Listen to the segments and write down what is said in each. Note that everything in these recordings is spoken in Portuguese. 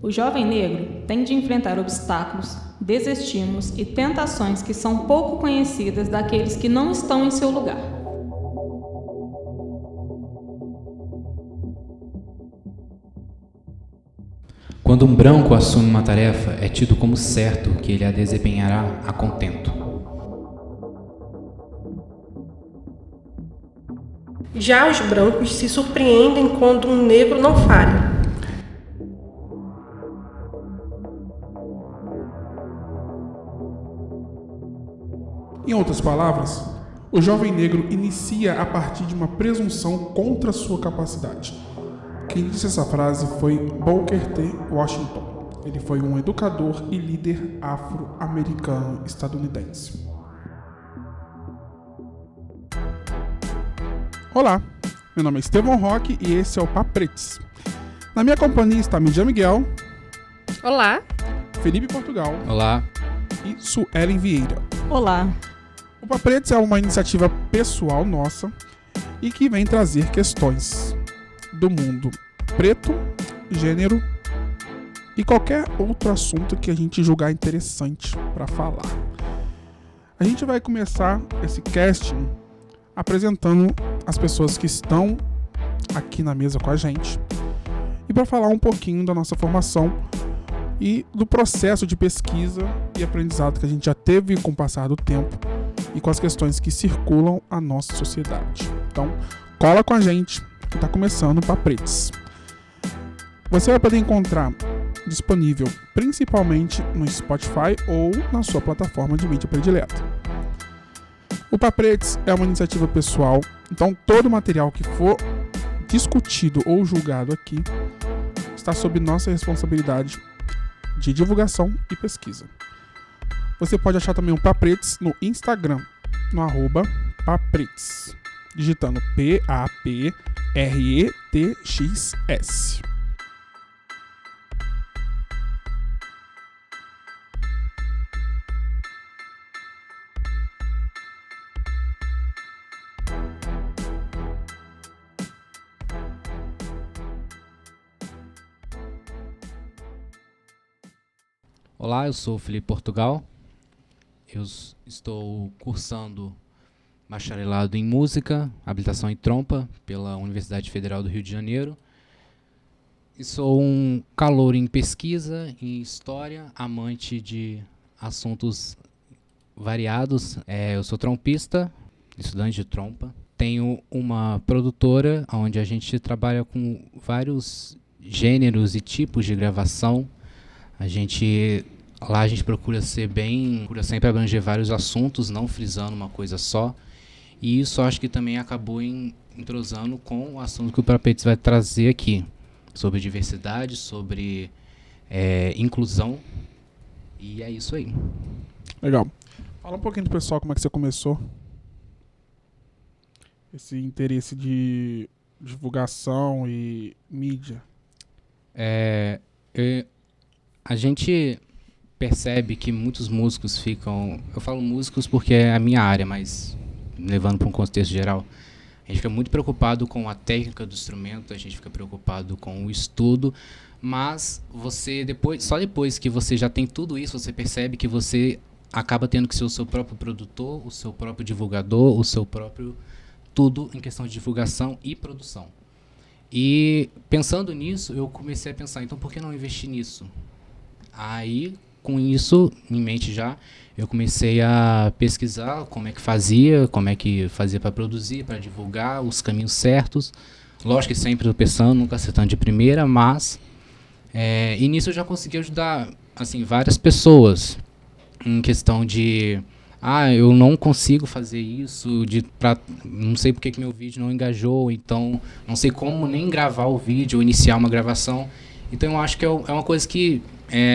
O jovem negro tem de enfrentar obstáculos, desestímulos e tentações que são pouco conhecidas daqueles que não estão em seu lugar. Quando um branco assume uma tarefa, é tido como certo que ele a desempenhará a contento. Já os brancos se surpreendem quando um negro não falha. Em outras palavras, o jovem negro inicia a partir de uma presunção contra sua capacidade. Quem disse essa frase foi Booker T. Washington. Ele foi um educador e líder afro-americano estadunidense. Olá, meu nome é Estevão Roque e esse é o Papretes. Na minha companhia está Midian Miguel. Olá. Felipe Portugal. Olá. E Suelen Vieira. Olá. O Papretes é uma iniciativa pessoal nossa e que vem trazer questões do mundo preto, gênero e qualquer outro assunto que a gente julgar interessante para falar. A gente vai começar esse casting apresentando as pessoas que estão aqui na mesa com a gente e para falar um pouquinho da nossa formação e do processo de pesquisa e aprendizado que a gente já teve com o passar do tempo e com as questões que circulam a nossa sociedade. Então, cola com a gente que está começando o Papretes. Você vai poder encontrar disponível principalmente no Spotify ou na sua plataforma de mídia predileta. O Papretes é uma iniciativa pessoal, então todo o material que for discutido ou julgado aqui está sob nossa responsabilidade de divulgação e pesquisa. Você pode achar também o Papretes no Instagram, no @Papretes, digitando PAPRETXS. Olá, eu sou o Felipe Portugal. Eu estou cursando bacharelado em música, habilitação em trompa pela Universidade Federal do Rio de Janeiro. E sou um calouro em pesquisa, em história, amante de assuntos variados. Eu sou trompista, estudante de trompa. Tenho uma produtora onde a gente trabalha com vários gêneros e tipos de gravação. Lá a gente procura sempre abranger vários assuntos, não frisando uma coisa só. E isso acho que também acabou entrosando com o assunto que o Papretes vai trazer aqui, sobre diversidade, sobre inclusão. E é isso aí. Legal. Fala um pouquinho do pessoal, como é que você começou esse interesse de divulgação e mídia. A gente percebe que muitos músicos ficam... Eu falo músicos porque é a minha área, mas levando para um contexto geral, a gente fica muito preocupado com a técnica do instrumento, a gente fica preocupado com o estudo, mas só depois que você já tem tudo isso, você percebe que você acaba tendo que ser o seu próprio produtor, o seu próprio divulgador, o seu próprio tudo em questão de divulgação e produção. E pensando nisso, eu comecei a pensar, então por que não investir nisso? Aí, com isso em mente já, eu comecei a pesquisar como é que fazia para produzir, para divulgar, os caminhos certos. Lógico que sempre pensando, nunca acertando de primeira, mas e nisso eu já consegui ajudar assim, várias pessoas em questão de eu não consigo fazer isso, não sei porque que meu vídeo não engajou, então não sei como nem gravar o vídeo ou iniciar uma gravação. Então eu acho que é uma coisa que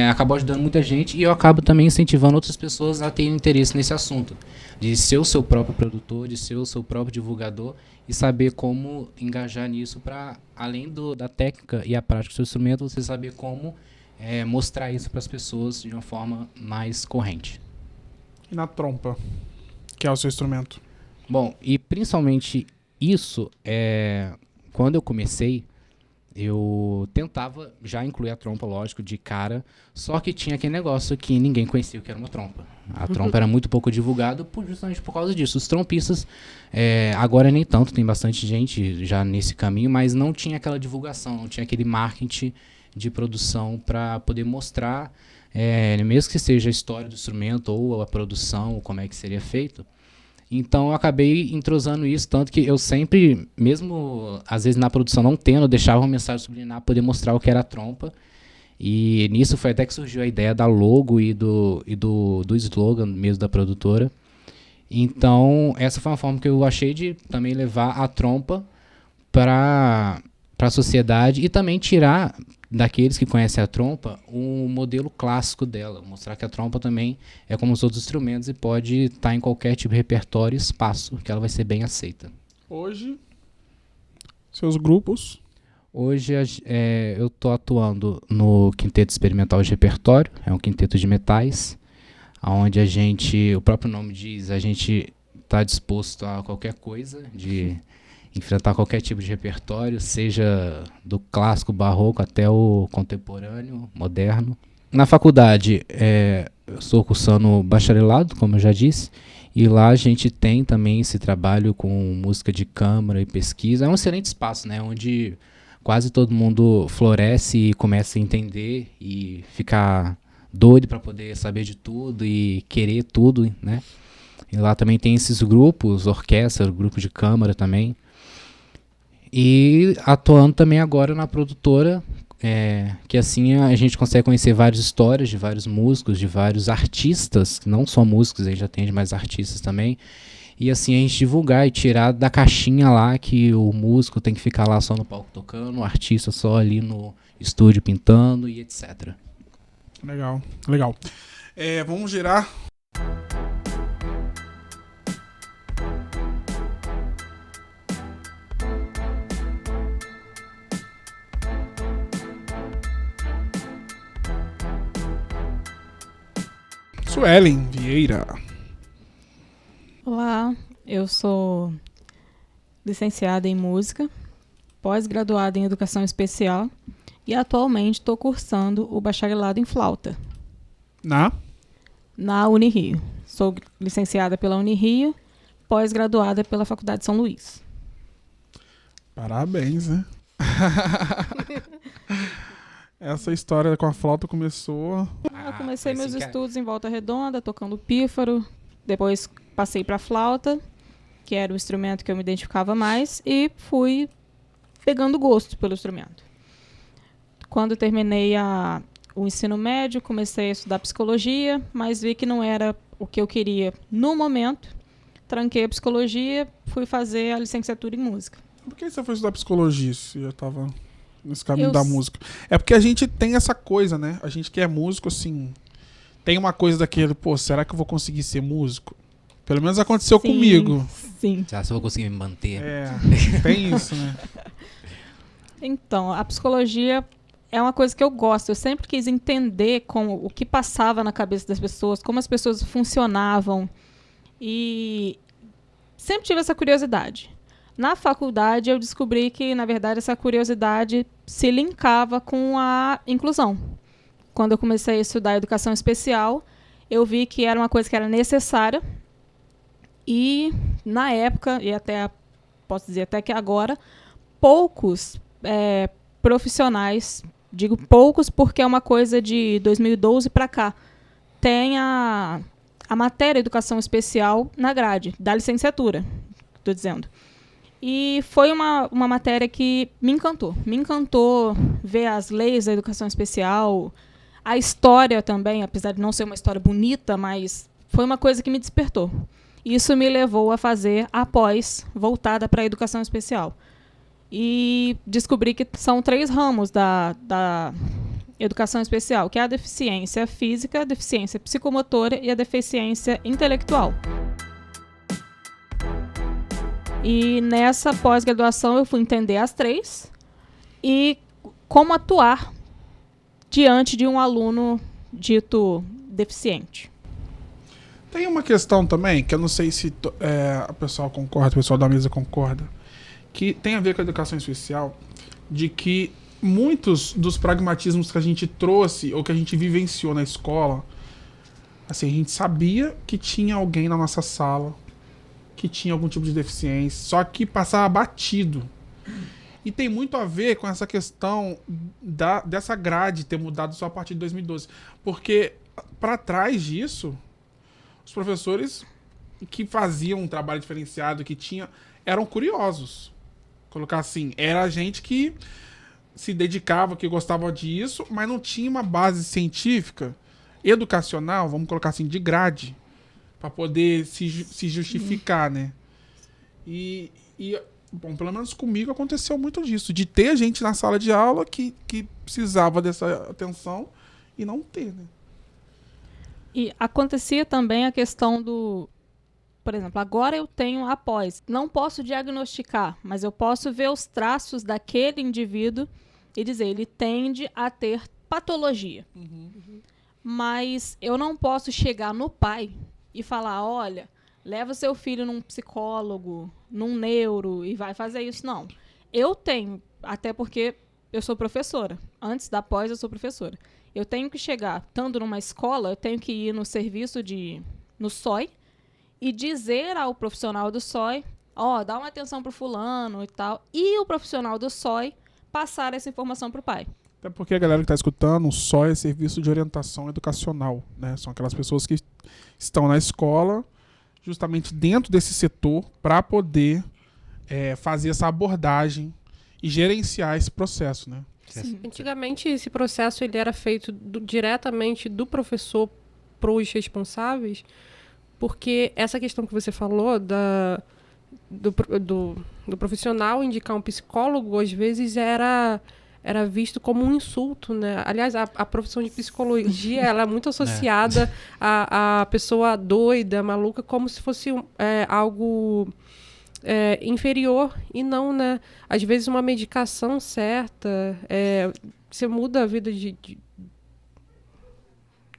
acabou ajudando muita gente e eu acabo também incentivando outras pessoas a terem interesse nesse assunto, de ser o seu próprio produtor, de ser o seu próprio divulgador e saber como engajar nisso para, além da técnica e a prática do seu instrumento, você saber como mostrar isso para as pessoas de uma forma mais corrente. E na trompa, que é o seu instrumento? Bom, e principalmente isso, quando eu comecei, eu tentava já incluir a trompa, lógico, de cara, só que tinha aquele negócio que ninguém conhecia o que era uma trompa. A trompa era muito pouco divulgada justamente por causa disso. Os trompistas, agora nem tanto, tem bastante gente já nesse caminho, mas não tinha aquela divulgação, não tinha aquele marketing de produção para poder mostrar, mesmo que seja a história do instrumento ou a produção, ou como é que seria feito. Então eu acabei entrosando isso, tanto que eu sempre, mesmo às vezes na produção não tendo, eu deixava uma mensagem subliminar para poder mostrar o que era a trompa. E nisso foi até que surgiu a ideia da logo e do slogan mesmo da produtora. Então essa foi uma forma que eu achei de também levar a trompa para a sociedade e também tirar daqueles que conhecem a trompa um modelo clássico dela, mostrar que a trompa também é como os outros instrumentos e pode estar em qualquer tipo de repertório e espaço, que ela vai ser bem aceita. Hoje, seus grupos? Hoje eu estou atuando no Quinteto Experimental de Repertório, é um quinteto de metais, onde o próprio nome diz, a gente está disposto a qualquer coisa, de enfrentar qualquer tipo de repertório, seja do clássico, barroco até o contemporâneo, moderno. Na faculdade, eu estou cursando bacharelado, como eu já disse, e lá a gente tem também esse trabalho com música de câmara e pesquisa. É um excelente espaço, né, onde quase todo mundo floresce e começa a entender e ficar doido para poder saber de tudo e querer tudo, né? E lá também tem esses grupos, orquestra, grupo de câmara também. E atuando também agora na produtora, que assim a gente consegue conhecer várias histórias de vários músicos, de vários artistas, não só músicos, a gente atende mais artistas também, e assim a gente divulgar e tirar da caixinha lá que o músico tem que ficar lá só no palco tocando, o artista só ali no estúdio pintando e etc. Legal, legal. Vamos girar. Suelen Vieira. Olá, eu sou licenciada em música, pós-graduada em educação especial e atualmente estou cursando o bacharelado em flauta na Unirio. Sou licenciada pela Unirio, pós-graduada pela Faculdade de São Luís. Parabéns, né? Essa história com a flauta começou... Eu comecei meus estudos em Volta Redonda, tocando pífaro, depois passei para flauta, que era o instrumento que eu me identificava mais, e fui pegando gosto pelo instrumento. Quando terminei o ensino médio, comecei a estudar psicologia, mas vi que não era o que eu queria no momento. Tranquei a psicologia, fui fazer a licenciatura em música. Por que você foi estudar psicologia se já estava nesse caminho da música? É porque a gente tem essa coisa, né? A gente que é músico, assim, tem uma coisa daquele, será que eu vou conseguir ser músico? Pelo menos aconteceu comigo. Sim. Já se eu vou conseguir me manter. Tem isso, né? Então, a psicologia é uma coisa que eu gosto. Eu sempre quis entender o que passava na cabeça das pessoas, como as pessoas funcionavam. E sempre tive essa curiosidade. Na faculdade, eu descobri que, na verdade, essa curiosidade se linkava com a inclusão. Quando eu comecei a estudar educação especial, eu vi que era uma coisa que era necessária. E, na época, e até posso dizer até que agora, poucos profissionais, digo poucos porque é uma coisa de 2012 para cá, tem a matéria educação especial na grade da licenciatura, estou dizendo. E foi uma matéria que me encantou. Me encantou ver as leis da educação especial, a história também, apesar de não ser uma história bonita, mas foi uma coisa que me despertou. Isso me levou a fazer a pós voltada para a educação especial. E descobri que são 3 ramos da educação especial, que é a deficiência física, a deficiência psicomotora e a deficiência intelectual. E nessa pós-graduação eu fui entender as 3 e como atuar diante de um aluno dito deficiente. Tem uma questão também, que eu não sei se o pessoal concorda, o pessoal da mesa concorda, que tem a ver com a educação especial, de que muitos dos pragmatismos que a gente trouxe ou que a gente vivenciou na escola, assim, a gente sabia que tinha alguém na nossa sala que tinha algum tipo de deficiência, só que passava batido. E tem muito a ver com essa questão dessa grade ter mudado só a partir de 2012. Porque, para trás disso, os professores que faziam um trabalho diferenciado, eram curiosos. Colocar assim, era gente que se dedicava, que gostava disso, mas não tinha uma base científica, educacional, vamos colocar assim, de grade, para poder se justificar, né? E, bom, pelo menos comigo aconteceu muito disso, de ter gente na sala de aula que precisava dessa atenção e não ter, né? E acontecia também a questão por exemplo, agora eu tenho após. Não posso diagnosticar, mas eu posso ver os traços daquele indivíduo e dizer, ele tende a ter patologia. Mas eu não posso chegar no pai e falar, olha, leva seu filho num psicólogo, num neuro e vai fazer isso. Não. Eu tenho, até porque eu sou professora. Antes da pós, eu sou professora. Eu tenho que chegar, estando numa escola, eu tenho que ir no serviço no SOI e dizer ao profissional do SOI, dá uma atenção pro fulano e tal. E o profissional do SOI passar essa informação pro pai. Até porque a galera que está escutando, o SOI é Serviço de Orientação Educacional, né? São aquelas pessoas que estão na escola, justamente dentro desse setor, para poder fazer essa abordagem e gerenciar esse processo, né? Sim. Antigamente, esse processo ele era feito diretamente do professor para os responsáveis, porque essa questão que você falou do profissional indicar um psicólogo, às vezes era visto como um insulto, né? Aliás, a profissão de psicologia ela é muito associada à pessoa doida, maluca, como se fosse algo inferior, e não, né? Às vezes uma medicação certa, você muda a vida de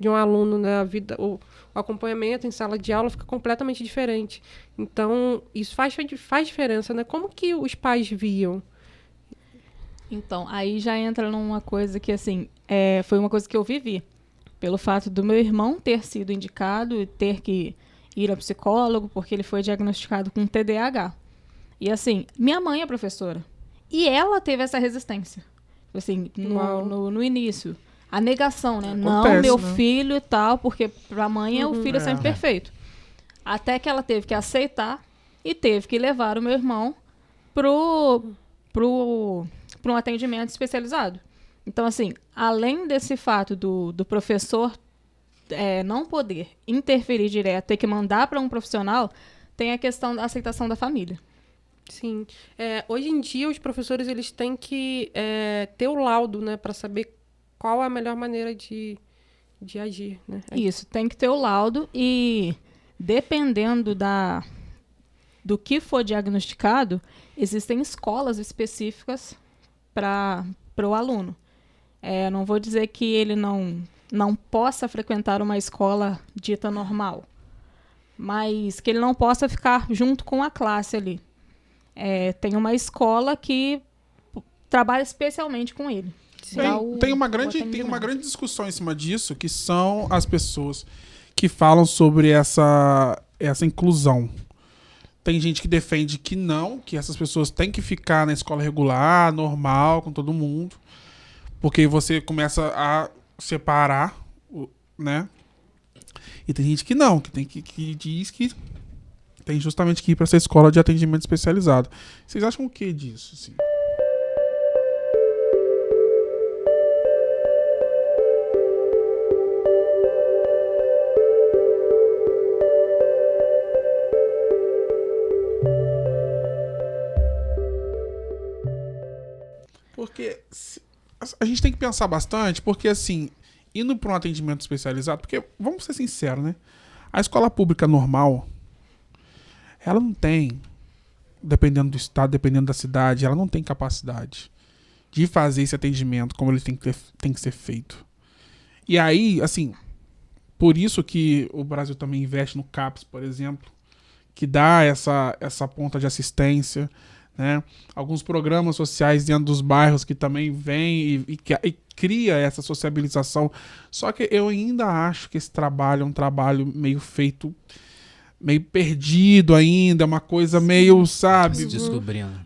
um aluno, né? O acompanhamento em sala de aula fica completamente diferente. Então, isso faz diferença, né? Como que os pais viam? Então, aí já entra numa coisa que, assim, foi uma coisa que eu vivi. Pelo fato do meu irmão ter sido indicado e ter que ir ao psicólogo, porque ele foi diagnosticado com TDAH. E, assim, minha mãe é professora. E ela teve essa resistência. Assim, no início. A negação, né? Acontece, não, meu né? filho e tal, porque pra mãe o filho é sempre perfeito. Até que ela teve que aceitar e teve que levar o meu irmão pro um atendimento especializado. Então, assim, além desse fato do professor não poder interferir direto, ter que mandar para um profissional, tem a questão da aceitação da família. Sim. Hoje em dia, os professores eles têm que ter o laudo, né, para saber qual a melhor maneira de agir, né? Isso, tem que ter o laudo e, dependendo do que for diagnosticado, existem escolas específicas para o aluno. Não vou dizer que ele não possa frequentar uma escola dita normal, mas que ele não possa ficar junto com a classe ali. Tem uma escola que trabalha especialmente com ele. Tem uma grande discussão em cima disso, que são as pessoas que falam sobre essa inclusão. Tem gente que defende que não, que essas pessoas têm que ficar na escola regular, normal, com todo mundo, porque você começa a separar, né? E tem gente que não, que diz que tem justamente que ir para essa escola de atendimento especializado. Vocês acham o que disso, assim? Porque a gente tem que pensar bastante, porque assim, indo para um atendimento especializado, porque, vamos ser sinceros, né? A escola pública normal, ela não tem, dependendo do estado, dependendo da cidade, ela não tem capacidade de fazer esse atendimento como ele tem que ser feito. E aí, assim, por isso que o Brasil também investe no CAPES, por exemplo, que dá essa ponta de assistência, né? Alguns programas sociais dentro dos bairros que também vêm e cria essa sociabilização. Só que eu ainda acho que esse trabalho é um trabalho meio feito, meio perdido ainda, uma coisa meio, sabe? Se descobrindo.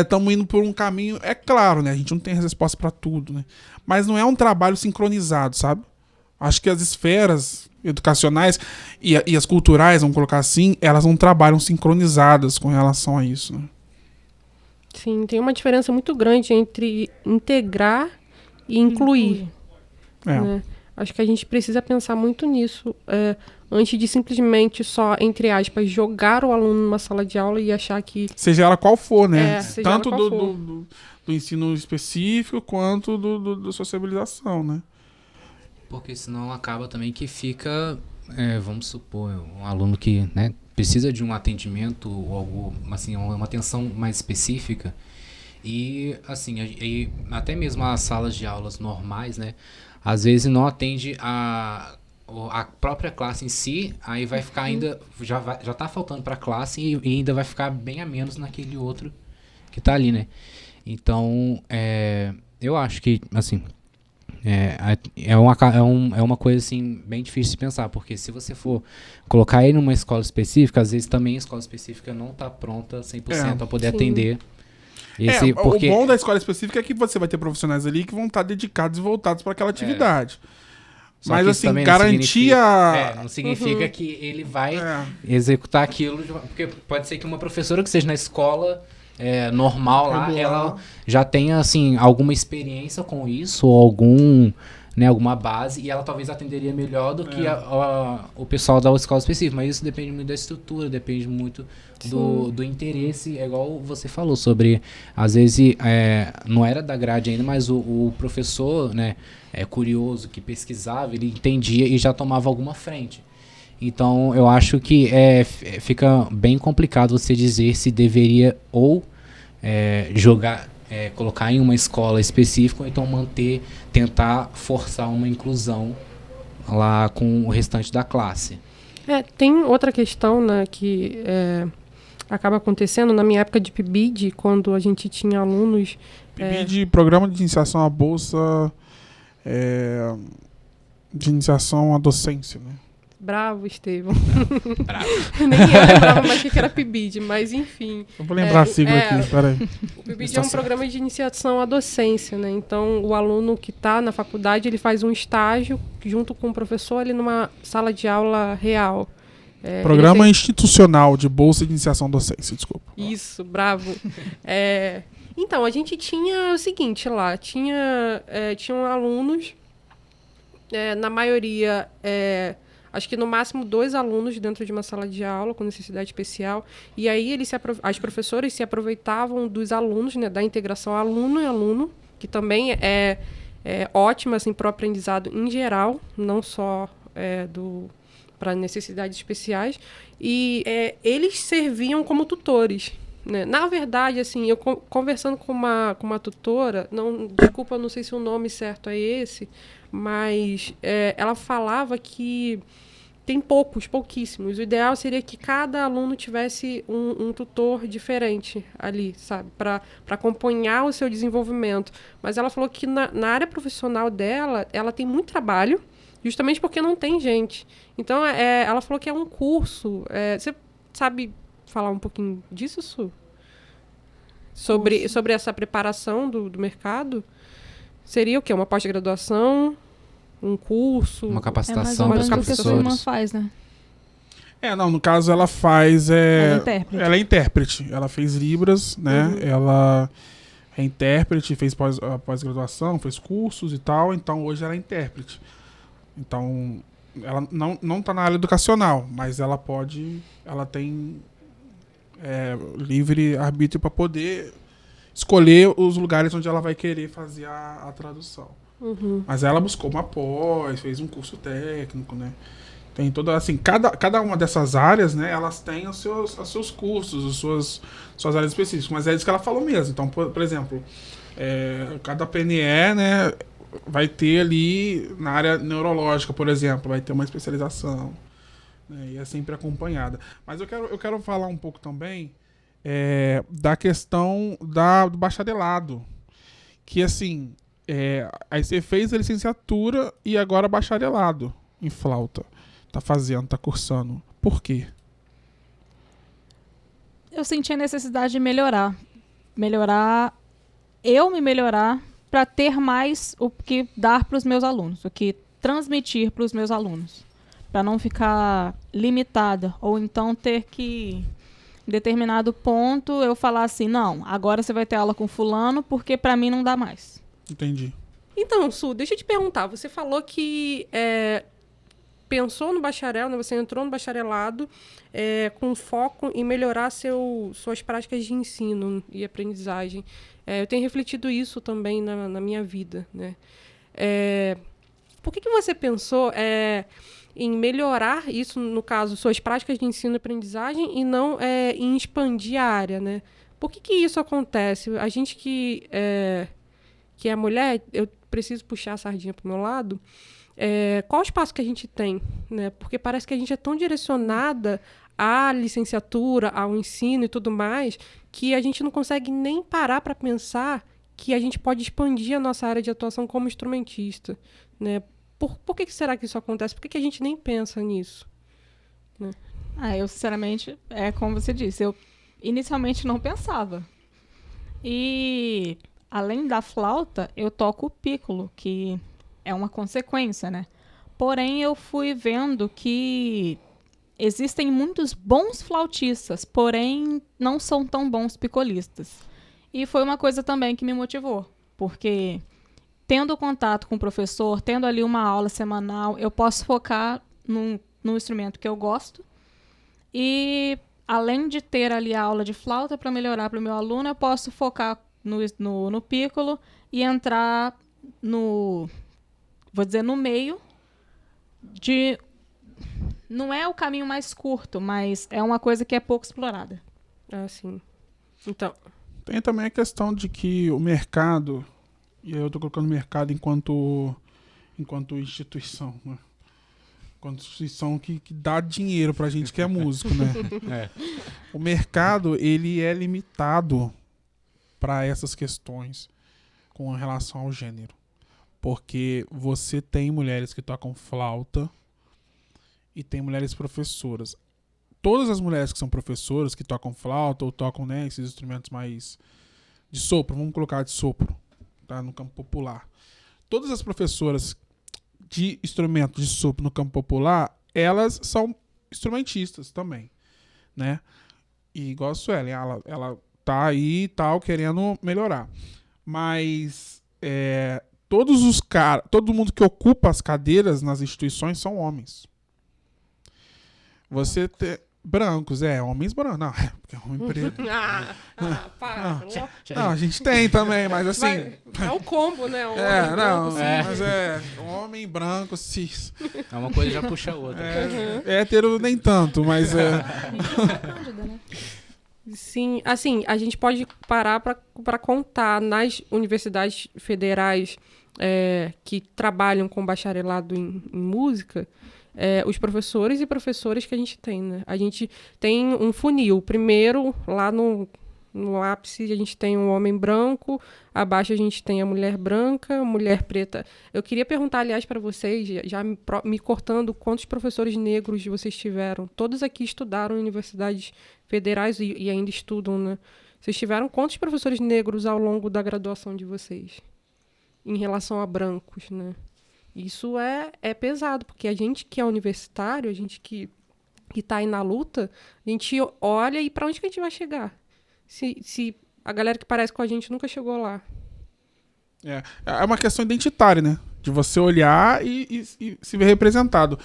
Estamos indo por um caminho. É claro, né? A gente não tem resposta para tudo, né? Mas não é um trabalho sincronizado, sabe? Acho que as esferas educacionais e as culturais, vamos colocar assim, elas não trabalham sincronizadas com relação a isso, né? Sim, tem uma diferença muito grande entre integrar e incluir. Né? Acho que a gente precisa pensar muito nisso, antes de simplesmente só, entre aspas, jogar o aluno numa sala de aula e achar que... Seja ela qual for, né? Seja Tanto ela qual for. do ensino específico quanto do sociabilização, né? Porque senão acaba também que fica, vamos supor, um aluno que, né, precisa de um atendimento ou algo, assim, uma atenção mais específica. E, assim, até mesmo as salas de aulas normais, né, às vezes não atende a própria classe em si, aí vai ficar ainda, já tá faltando para a classe e ainda vai ficar bem a menos naquele outro que tá ali, né. Então, eu acho que, assim... É uma coisa assim bem difícil de pensar, porque se você for colocar ele numa escola específica, às vezes também a escola específica não está pronta 100% para poder atender. O bom da escola específica é que você vai ter profissionais ali que vão estar dedicados e voltados para aquela atividade. Mas assim, garantia... Não significa que ele vai executar aquilo, porque pode ser que uma professora que seja na escola... normal lá, ela já tenha assim, alguma experiência com isso, ou alguma base, e ela talvez atenderia melhor do que o pessoal da escola específica, mas isso depende muito da estrutura, depende muito do interesse, é igual você falou sobre, às vezes não era da grade ainda, mas o professor, né, curioso, que pesquisava, ele entendia e já tomava alguma frente. Então, eu acho que fica bem complicado você dizer se deveria ou colocar em uma escola específica, ou então tentar forçar uma inclusão lá com o restante da classe. Tem outra questão, né, que acaba acontecendo na minha época de PIBID, quando a gente tinha alunos... PIBID, Programa de Iniciação à Bolsa de Iniciação à Docência, né? Bravo, Estevão. Bravo. Nem eu lembrava mais que era PIBID, mas enfim. Eu vou lembrar a sigla aqui, peraí. O PIBID é um programa de iniciação à docência, né? Então, o aluno que está na faculdade, ele faz um estágio junto com o professor ali numa sala de aula real. Programa institucional de Bolsa de Iniciação à Docência, desculpa. Isso, bravo. Então, a gente tinha o seguinte lá, tinham alunos, na maioria... acho que no máximo 2 alunos dentro de uma sala de aula com necessidade especial. E aí as professoras se aproveitavam dos alunos, né, da integração aluno e aluno, que também é ótima assim, para o aprendizado em geral, não só para necessidades especiais. E eles serviam como tutores. Né? Na verdade, assim, eu conversando com uma tutora, desculpa, não sei se o nome certo é esse, mas ela falava que tem pouquíssimos. O ideal seria que cada aluno tivesse um tutor diferente ali, sabe? Para acompanhar o seu desenvolvimento. Mas ela falou que na área profissional dela, ela tem muito trabalho, justamente porque não tem gente. Então, ela falou que é um curso. Você sabe falar um pouquinho disso, Su? Sobre essa preparação do mercado? Seria o quê? Uma pós-graduação? Um curso? Uma capacitação para os professores? que a sua irmã faz, né? No caso ela faz... Ela é intérprete. Ela fez Libras, né? Uhum. Ela é intérprete, fez pós-graduação, fez cursos e tal. Então, hoje ela é intérprete. Então, ela não tá na área educacional, mas ela tem livre arbítrio para poder escolher os lugares onde ela vai querer fazer a tradução. Uhum. Mas ela buscou uma pós, fez um curso técnico, né? Tem toda, assim, cada uma dessas áreas, né? Elas têm os seus cursos, suas áreas específicas, mas é isso que ela falou mesmo. Então, por exemplo, cada PNE, né? vai ter ali, na área neurológica, por exemplo, vai ter uma especialização. Né? E é sempre acompanhada. Mas eu quero falar um pouco também da questão do bacharelado. Que, assim, aí você fez a licenciatura e agora bacharelado em flauta. Tá cursando. Por quê? Eu senti a necessidade de melhorar. Me melhorar para ter mais o que dar para os meus alunos, o que transmitir para os meus alunos. Para não ficar limitada, ou então ter que, em determinado ponto, eu falar assim, não, agora você vai ter aula com fulano, porque para mim não dá mais. Entendi. Então, Su, deixa eu te perguntar. Você falou que pensou no bacharel, né? Você entrou no bacharelado com foco em melhorar suas práticas de ensino e aprendizagem. Eu tenho refletido isso também na minha vida, né? Por que você pensou em melhorar isso, no caso, suas práticas de ensino e aprendizagem, e não em expandir a área, né? Por que isso acontece? A gente que é mulher, eu preciso puxar a sardinha para o meu lado. Qual o espaço que a gente tem, né? Porque parece que a gente é tão direcionada à licenciatura, ao ensino e tudo mais, que a gente não consegue nem parar para pensar que a gente pode expandir a nossa área de atuação como instrumentista, né? Por que será que isso acontece? Por que a gente nem pensa nisso? Né? Eu, sinceramente, como você disse, eu inicialmente não pensava. E, além da flauta, eu toco o pícolo, que é uma consequência, né? Porém, eu fui vendo que existem muitos bons flautistas, porém não são tão bons picolistas. E foi uma coisa também que me motivou, porque tendo contato com o professor, tendo ali uma aula semanal, eu posso focar num instrumento que eu gosto. E, além de ter ali a aula de flauta para melhorar para o meu aluno, eu posso focar no pícolo e entrar no meio de... Não é o caminho mais curto, mas é uma coisa que é pouco explorada. Ah, sim. Então... Tem também a questão de que o mercado, e eu estou colocando mercado enquanto instituição, né? Enquanto instituição que dá dinheiro pra gente que é músico, né? O mercado, ele é limitado para essas questões com relação ao gênero. Porque você tem mulheres que tocam flauta e tem mulheres professoras. Todas as mulheres que são professoras, que tocam flauta ou tocam, né, esses instrumentos mais de sopro, vamos colocar de sopro, tá, no campo popular. Todas as professoras de instrumentos de sopro no campo popular, elas são instrumentistas também, né? E igual a Suelen, ela tá aí e tal, querendo melhorar. Mas todo mundo que ocupa as cadeiras nas instituições são homens. Você tem... Brancos, homens brancos. Não, porque é homem preto. Para. Não, a gente tem também, mas assim... É o combo, né? Mas homem branco, cis. É uma coisa já puxa a outra. Hétero nem tanto, mas Sim, assim, a gente pode parar para contar nas universidades federais que trabalham com bacharelado em música, os professores e professoras que a gente tem, né? A gente tem um funil. Primeiro, lá no ápice, a gente tem um homem branco, abaixo a gente tem a mulher branca, mulher preta. Eu queria perguntar, aliás, para vocês, já me cortando, quantos professores negros vocês tiveram? Todos aqui estudaram em universidades federais e ainda estudam, né? Vocês tiveram quantos professores negros ao longo da graduação de vocês? Em relação a brancos, né? Isso é pesado, porque a gente que é universitário, a gente que está aí na luta, a gente olha e para onde que a gente vai chegar? Se a galera que parece com a gente nunca chegou lá. É uma questão identitária, né? De você olhar e se ver representado.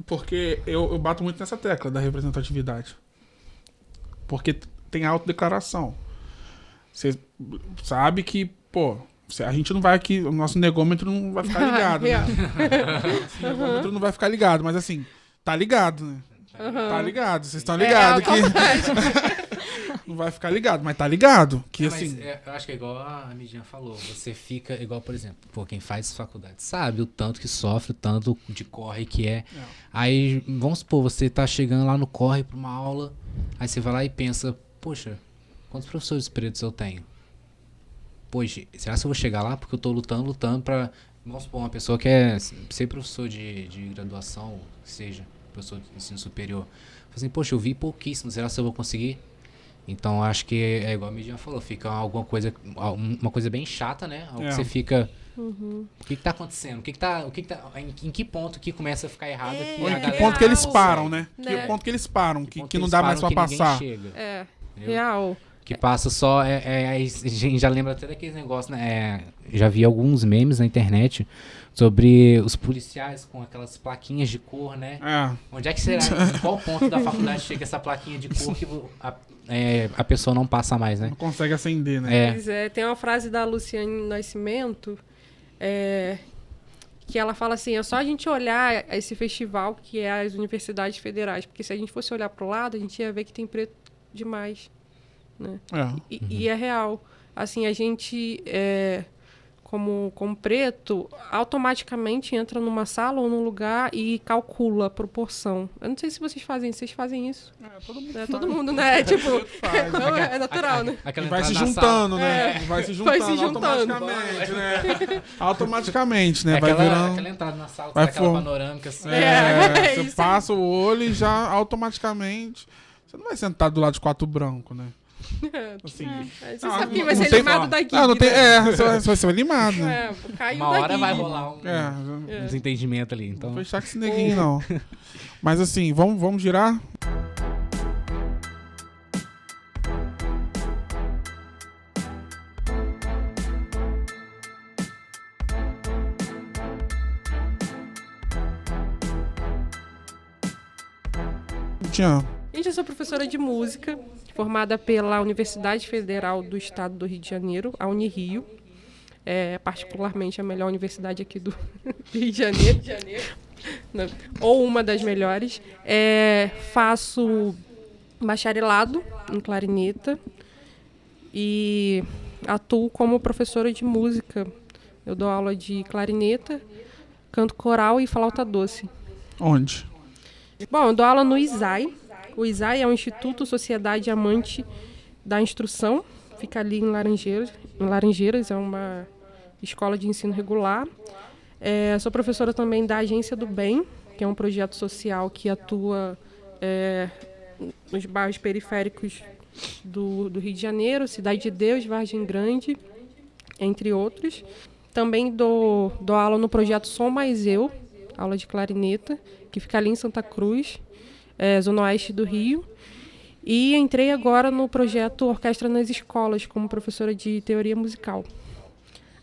Porque eu bato muito nessa tecla da representatividade. Porque tem autodeclaração. Você sabe que, a gente não vai aqui, o nosso negômetro não vai ficar ligado, né? Nosso negômetro não vai ficar ligado, mas assim, tá ligado, né? Tá ligado, vocês estão ligados que Não vai ficar ligado, mas tá ligado. Que Mas assim. eu acho que é igual a Midinha falou. Você fica igual, por exemplo, quem faz faculdade sabe o tanto que sofre, o tanto de corre que é. Aí, vamos supor, você tá chegando lá no corre pra uma aula, aí você vai lá e pensa, poxa, quantos professores pretos eu tenho? Poxa, será que eu vou chegar lá? Porque eu tô lutando pra... Vamos supor, uma pessoa que é ser professor de graduação, seja professor de ensino superior. Fala assim, poxa, eu vi pouquíssimo, será que eu vou conseguir? Então, acho que é igual a Midinha falou, fica alguma coisa, uma coisa bem chata, né? Algo que você fica... O que tá acontecendo? Em que ponto que começa a ficar errado? Ou em que ponto que eles param, né? Que ponto que eles param, que não dá mais pra passar. É, real. Que passa só, a gente já lembra até daqueles negócios, né? Já vi alguns memes na internet sobre os policiais com aquelas plaquinhas de cor, né? Onde é que será? Em qual ponto da faculdade chega essa plaquinha de cor que a pessoa não passa mais, né? Não consegue acender, né? Pois é, tem uma frase da Luciane Nascimento, que ela fala assim, é só a gente olhar esse festival que é as universidades federais, porque se a gente fosse olhar pro lado, a gente ia ver que tem preto demais, né? E é real. Assim, a gente, como preto, automaticamente entra numa sala ou num lugar e calcula a proporção. Eu não sei se vocês fazem isso. Todo mundo, né? Tipo, é natural, né? Vai se juntando, né? Vai se juntando automaticamente, né? Automaticamente, né? Vai virando... Aquela entrada na sala, aquela panorâmica assim. Você passa o olho e já automaticamente... Você não vai sentar do lado de quatro branco, né? Assim, você sabe quem vai ser limado daqui. Não tem, você vai ser limado, né? Caiu uma hora daqui. vai rolar um desentendimento ali. Então... Não vou fechar com esse neguinho, não. Mas assim, vamos girar? Tchau. Gente, eu sou professora de música, formada pela Universidade Federal do Estado do Rio de Janeiro, a Unirio. Particularmente a melhor universidade aqui do Rio de Janeiro. Não, ou uma das melhores. Faço bacharelado em clarineta e atuo como professora de música. Eu dou aula de clarineta, canto coral e flauta doce. Onde? Bom, eu dou aula no ISAI. O ISAI é o Instituto Sociedade Amante da Instrução. Fica ali em Laranjeiras. É uma escola de ensino regular. Sou professora também da Agência do Bem, que é um projeto social que atua nos bairros periféricos do Rio de Janeiro, Cidade de Deus, Vargem Grande, entre outros. Também dou aula no projeto Som Mais Eu, aula de clarineta, que fica ali em Santa Cruz, Zona Oeste do Rio. E entrei agora no projeto Orquestra nas Escolas, como professora de teoria musical.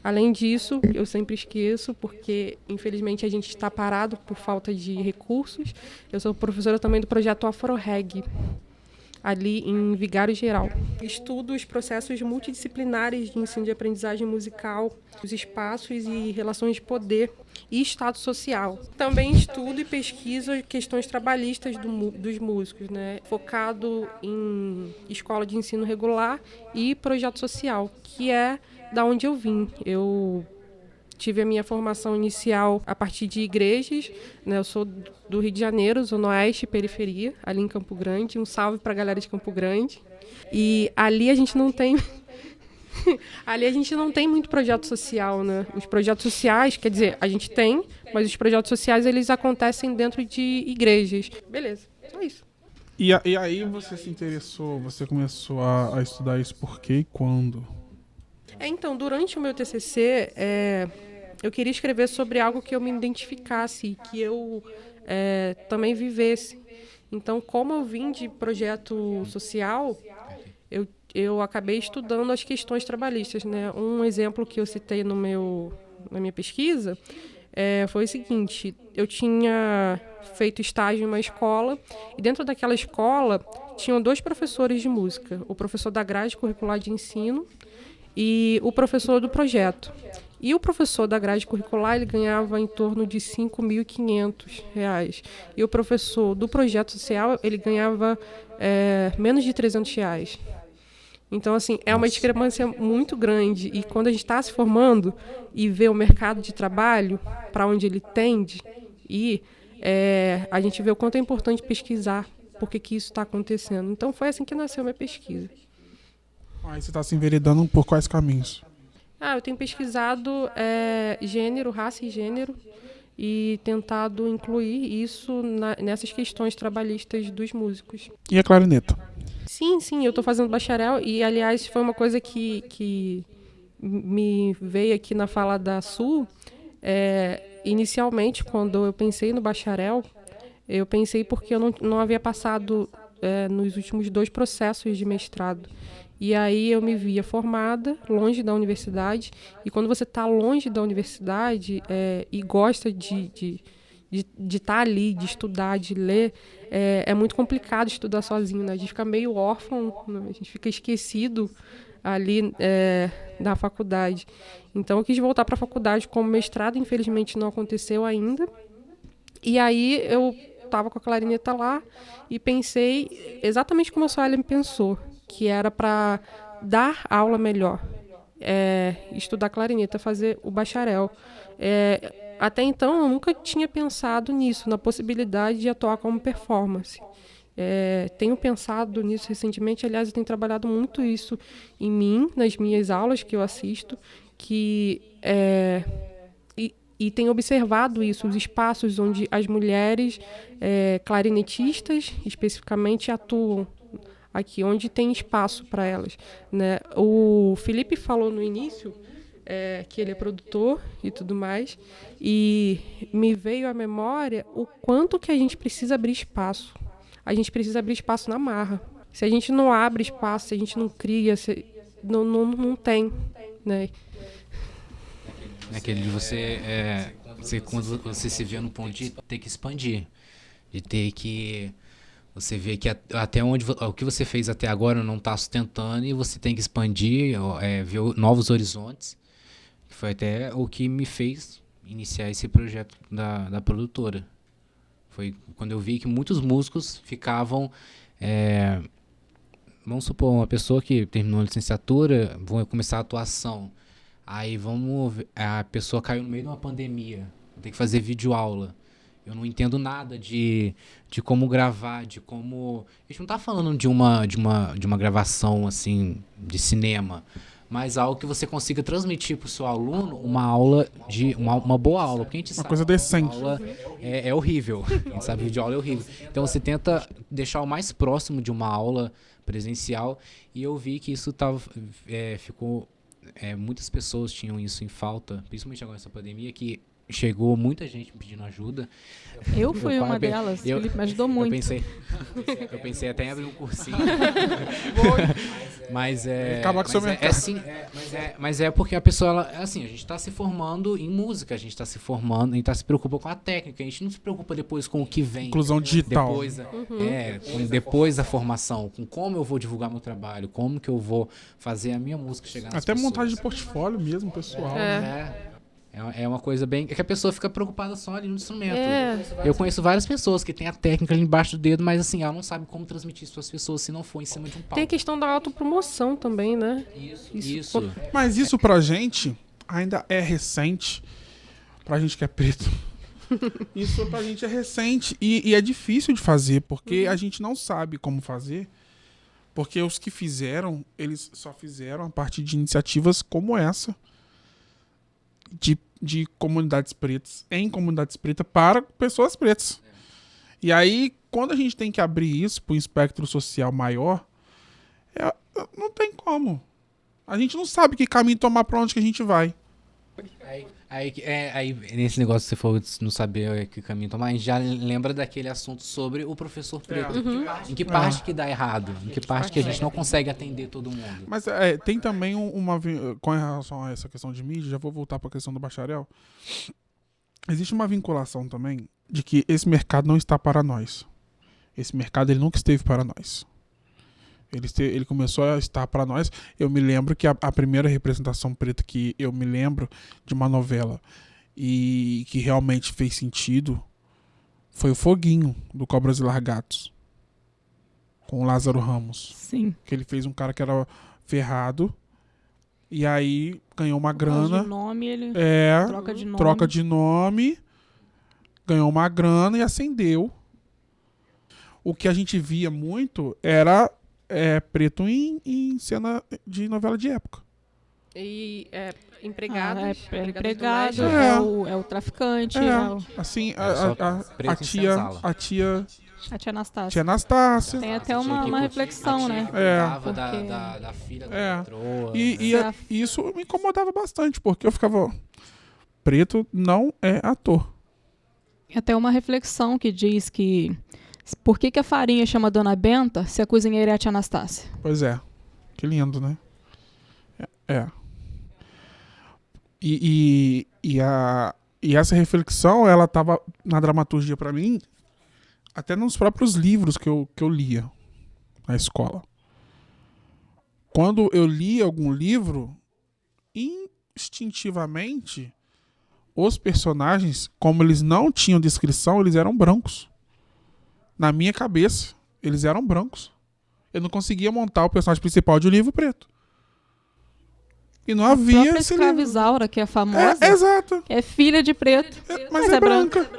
Além disso, eu sempre esqueço, porque infelizmente a gente está parado por falta de recursos. Eu sou professora também do projeto AfroReg, ali em Vigário Geral. Estudo os processos multidisciplinares de ensino de aprendizagem musical, os espaços e relações de poder e estado social. Também estudo e pesquiso questões trabalhistas dos músicos, né? Focado em escola de ensino regular e projeto social, que é da onde eu vim. Eu tive a minha formação inicial a partir de igrejas, né? Eu sou do Rio de Janeiro, Zona Oeste, periferia, ali em Campo Grande. Um salve para a galera de Campo Grande. E ali a gente não tem... ali a gente não tem muito projeto social, né? Os projetos sociais, quer dizer, a gente tem, mas os projetos sociais, eles acontecem dentro de igrejas. Beleza, só isso. E aí você se interessou, você começou a estudar isso por quê e quando? Então, durante o meu TCC, eu queria escrever sobre algo que eu me identificasse, que eu também vivesse. Então, como eu vim de projeto social, eu acabei estudando as questões trabalhistas, né? Um exemplo que eu citei na minha pesquisa foi o seguinte: eu tinha feito estágio em uma escola e dentro daquela escola tinham 2 professores de música, o professor da grade curricular de ensino e o professor do projeto. E o professor da grade curricular, ele ganhava em torno de R$ 5.500. E o professor do projeto social, ele ganhava menos de R$ 300. Então, assim, é uma discrepância muito grande. E quando a gente está se formando e vê o mercado de trabalho, para onde ele tende, e a gente vê o quanto é importante pesquisar por que isso está acontecendo. Então, foi assim que nasceu a minha pesquisa. Aí você está se enveredando por quais caminhos? Eu tenho pesquisado gênero, raça e gênero, e tentado incluir isso nessas questões trabalhistas dos músicos. E a clarineta? Sim, eu estou fazendo bacharel e, aliás, foi uma coisa que me veio aqui na fala da Sul. Inicialmente, quando eu pensei no bacharel, eu pensei porque eu não havia passado nos últimos 2 processos de mestrado. E aí eu me via formada, longe da universidade, e quando você está longe da universidade e gosta de estar ali, de estudar, de ler, é muito complicado estudar sozinho, né? A gente fica meio órfão, né? A gente fica esquecido ali da faculdade. Então eu quis voltar para a faculdade como mestrado, infelizmente não aconteceu ainda. E aí eu estava com a clarineta lá e pensei exatamente como a Suelen me pensou, que era para dar aula melhor, estudar clarineta, fazer o bacharel. Até então, eu nunca tinha pensado nisso, na possibilidade de atuar como performance. Tenho pensado nisso recentemente, aliás, eu tenho trabalhado muito isso em mim, nas minhas aulas que eu assisto, e tenho observado isso, os espaços onde as mulheres clarinetistas, especificamente, atuam aqui, onde tem espaço para elas, né? O Felipe falou no início que ele é produtor e tudo mais, e me veio à memória o quanto que a gente precisa abrir espaço. A gente precisa abrir espaço na marra. Se a gente não abre espaço, se a gente não cria, não tem, né? Aquele de você, quando você se vê no ponto de ter que expandir, de ter que... Você vê que até onde o que você fez até agora não está sustentando e você tem que expandir, ver novos horizontes. Foi até o que me fez iniciar esse projeto da produtora. Foi quando eu vi que muitos músicos ficavam... vamos supor, uma pessoa que terminou a licenciatura, vão começar a atuação. Aí a pessoa caiu no meio de uma pandemia, tem que fazer videoaula. Eu não entendo nada de como gravar, de como... A gente não está falando de uma gravação assim, de cinema, mas algo que você consiga transmitir para o seu aluno uma aula, uma boa aula. Porque a gente sabe coisa decente. Que aula é horrível. A gente sabe que videoaula é horrível. Então você tenta deixar o mais próximo de uma aula presencial, e eu vi que isso ficou... muitas pessoas tinham isso em falta, principalmente agora nessa pandemia, que chegou muita gente pedindo ajuda. Eu fui uma delas, Felipe me ajudou muito. Eu pensei até em abrir um cursinho. mas mas é porque a pessoa, a gente está se formando em música, a gente está se preocupando com a técnica, a gente não se preocupa depois com o que vem. Inclusão digital. Depois da formação, com como eu vou divulgar meu trabalho, como que eu vou fazer a minha música chegar nas pessoas. Até montagem de portfólio mesmo, pessoal. É uma coisa bem... É que a pessoa fica preocupada só ali no instrumento. Eu conheço várias pessoas que têm a técnica ali embaixo do dedo, mas assim, ela não sabe como transmitir isso para as pessoas se não for em cima de um palco. Tem a questão da autopromoção também, né? Isso. Mas isso pra gente ainda é recente. Pra gente que é preto. Isso pra gente é recente e é difícil de fazer, porque a gente não sabe como fazer. Porque os que fizeram, eles só fizeram a partir de iniciativas como essa. De comunidades pretas, em comunidades pretas, para pessoas pretas. E aí, quando a gente tem que abrir isso para um espectro social maior, não tem como. A gente não sabe que caminho tomar, para onde que a gente vai. Aí, nesse negócio que você falou de não saber que caminho tomar, a gente já lembra daquele assunto sobre o professor preto. Em que parte que dá errado? Em que parte que a gente não consegue atender todo mundo? Mas tem também com relação a essa questão de mídia, já vou voltar para a questão do bacharel. Existe uma vinculação também de que esse mercado não está para nós. Esse mercado ele nunca esteve para nós. Ele começou a estar para nós. Eu me lembro que a primeira representação preta que eu me lembro de uma novela e que realmente fez sentido foi o Foguinho, do Cobras e Largatos, com o Lázaro Ramos. Sim. Que ele fez um cara que ferrado. E aí ganhou uma Por causa grana. de nome, ele troca de nome. Troca de nome. Ganhou uma grana e ascendeu. O que a gente via muito era preto em cena de novela de época. E empregados. Empregado, domésticos. é o traficante, Assim, Era só preto em senzala. a tia a tia Anastácia. Tia Anastácia. Tem até uma reflexão, né? Cuidava Porque- da filha do É. patroa. E isso me incomodava bastante, porque eu ficava... Preto não é ator. Tem até uma reflexão que diz que por que a farinha chama Dona Benta se a cozinheira é a tia Anastácia? Pois é. Que lindo, né? E essa reflexão, ela tava na dramaturgia pra mim, até nos próprios livros que eu lia na escola. Quando eu li algum livro, instintivamente, os personagens, como eles não tinham descrição, eles eram brancos. Na minha cabeça, eles eram brancos. Eu não conseguia montar o personagem principal de um livro preto. E não A havia própria esse escrava livro. Isaura, que é famosa, Exato. é filha de preto, Mas é branca.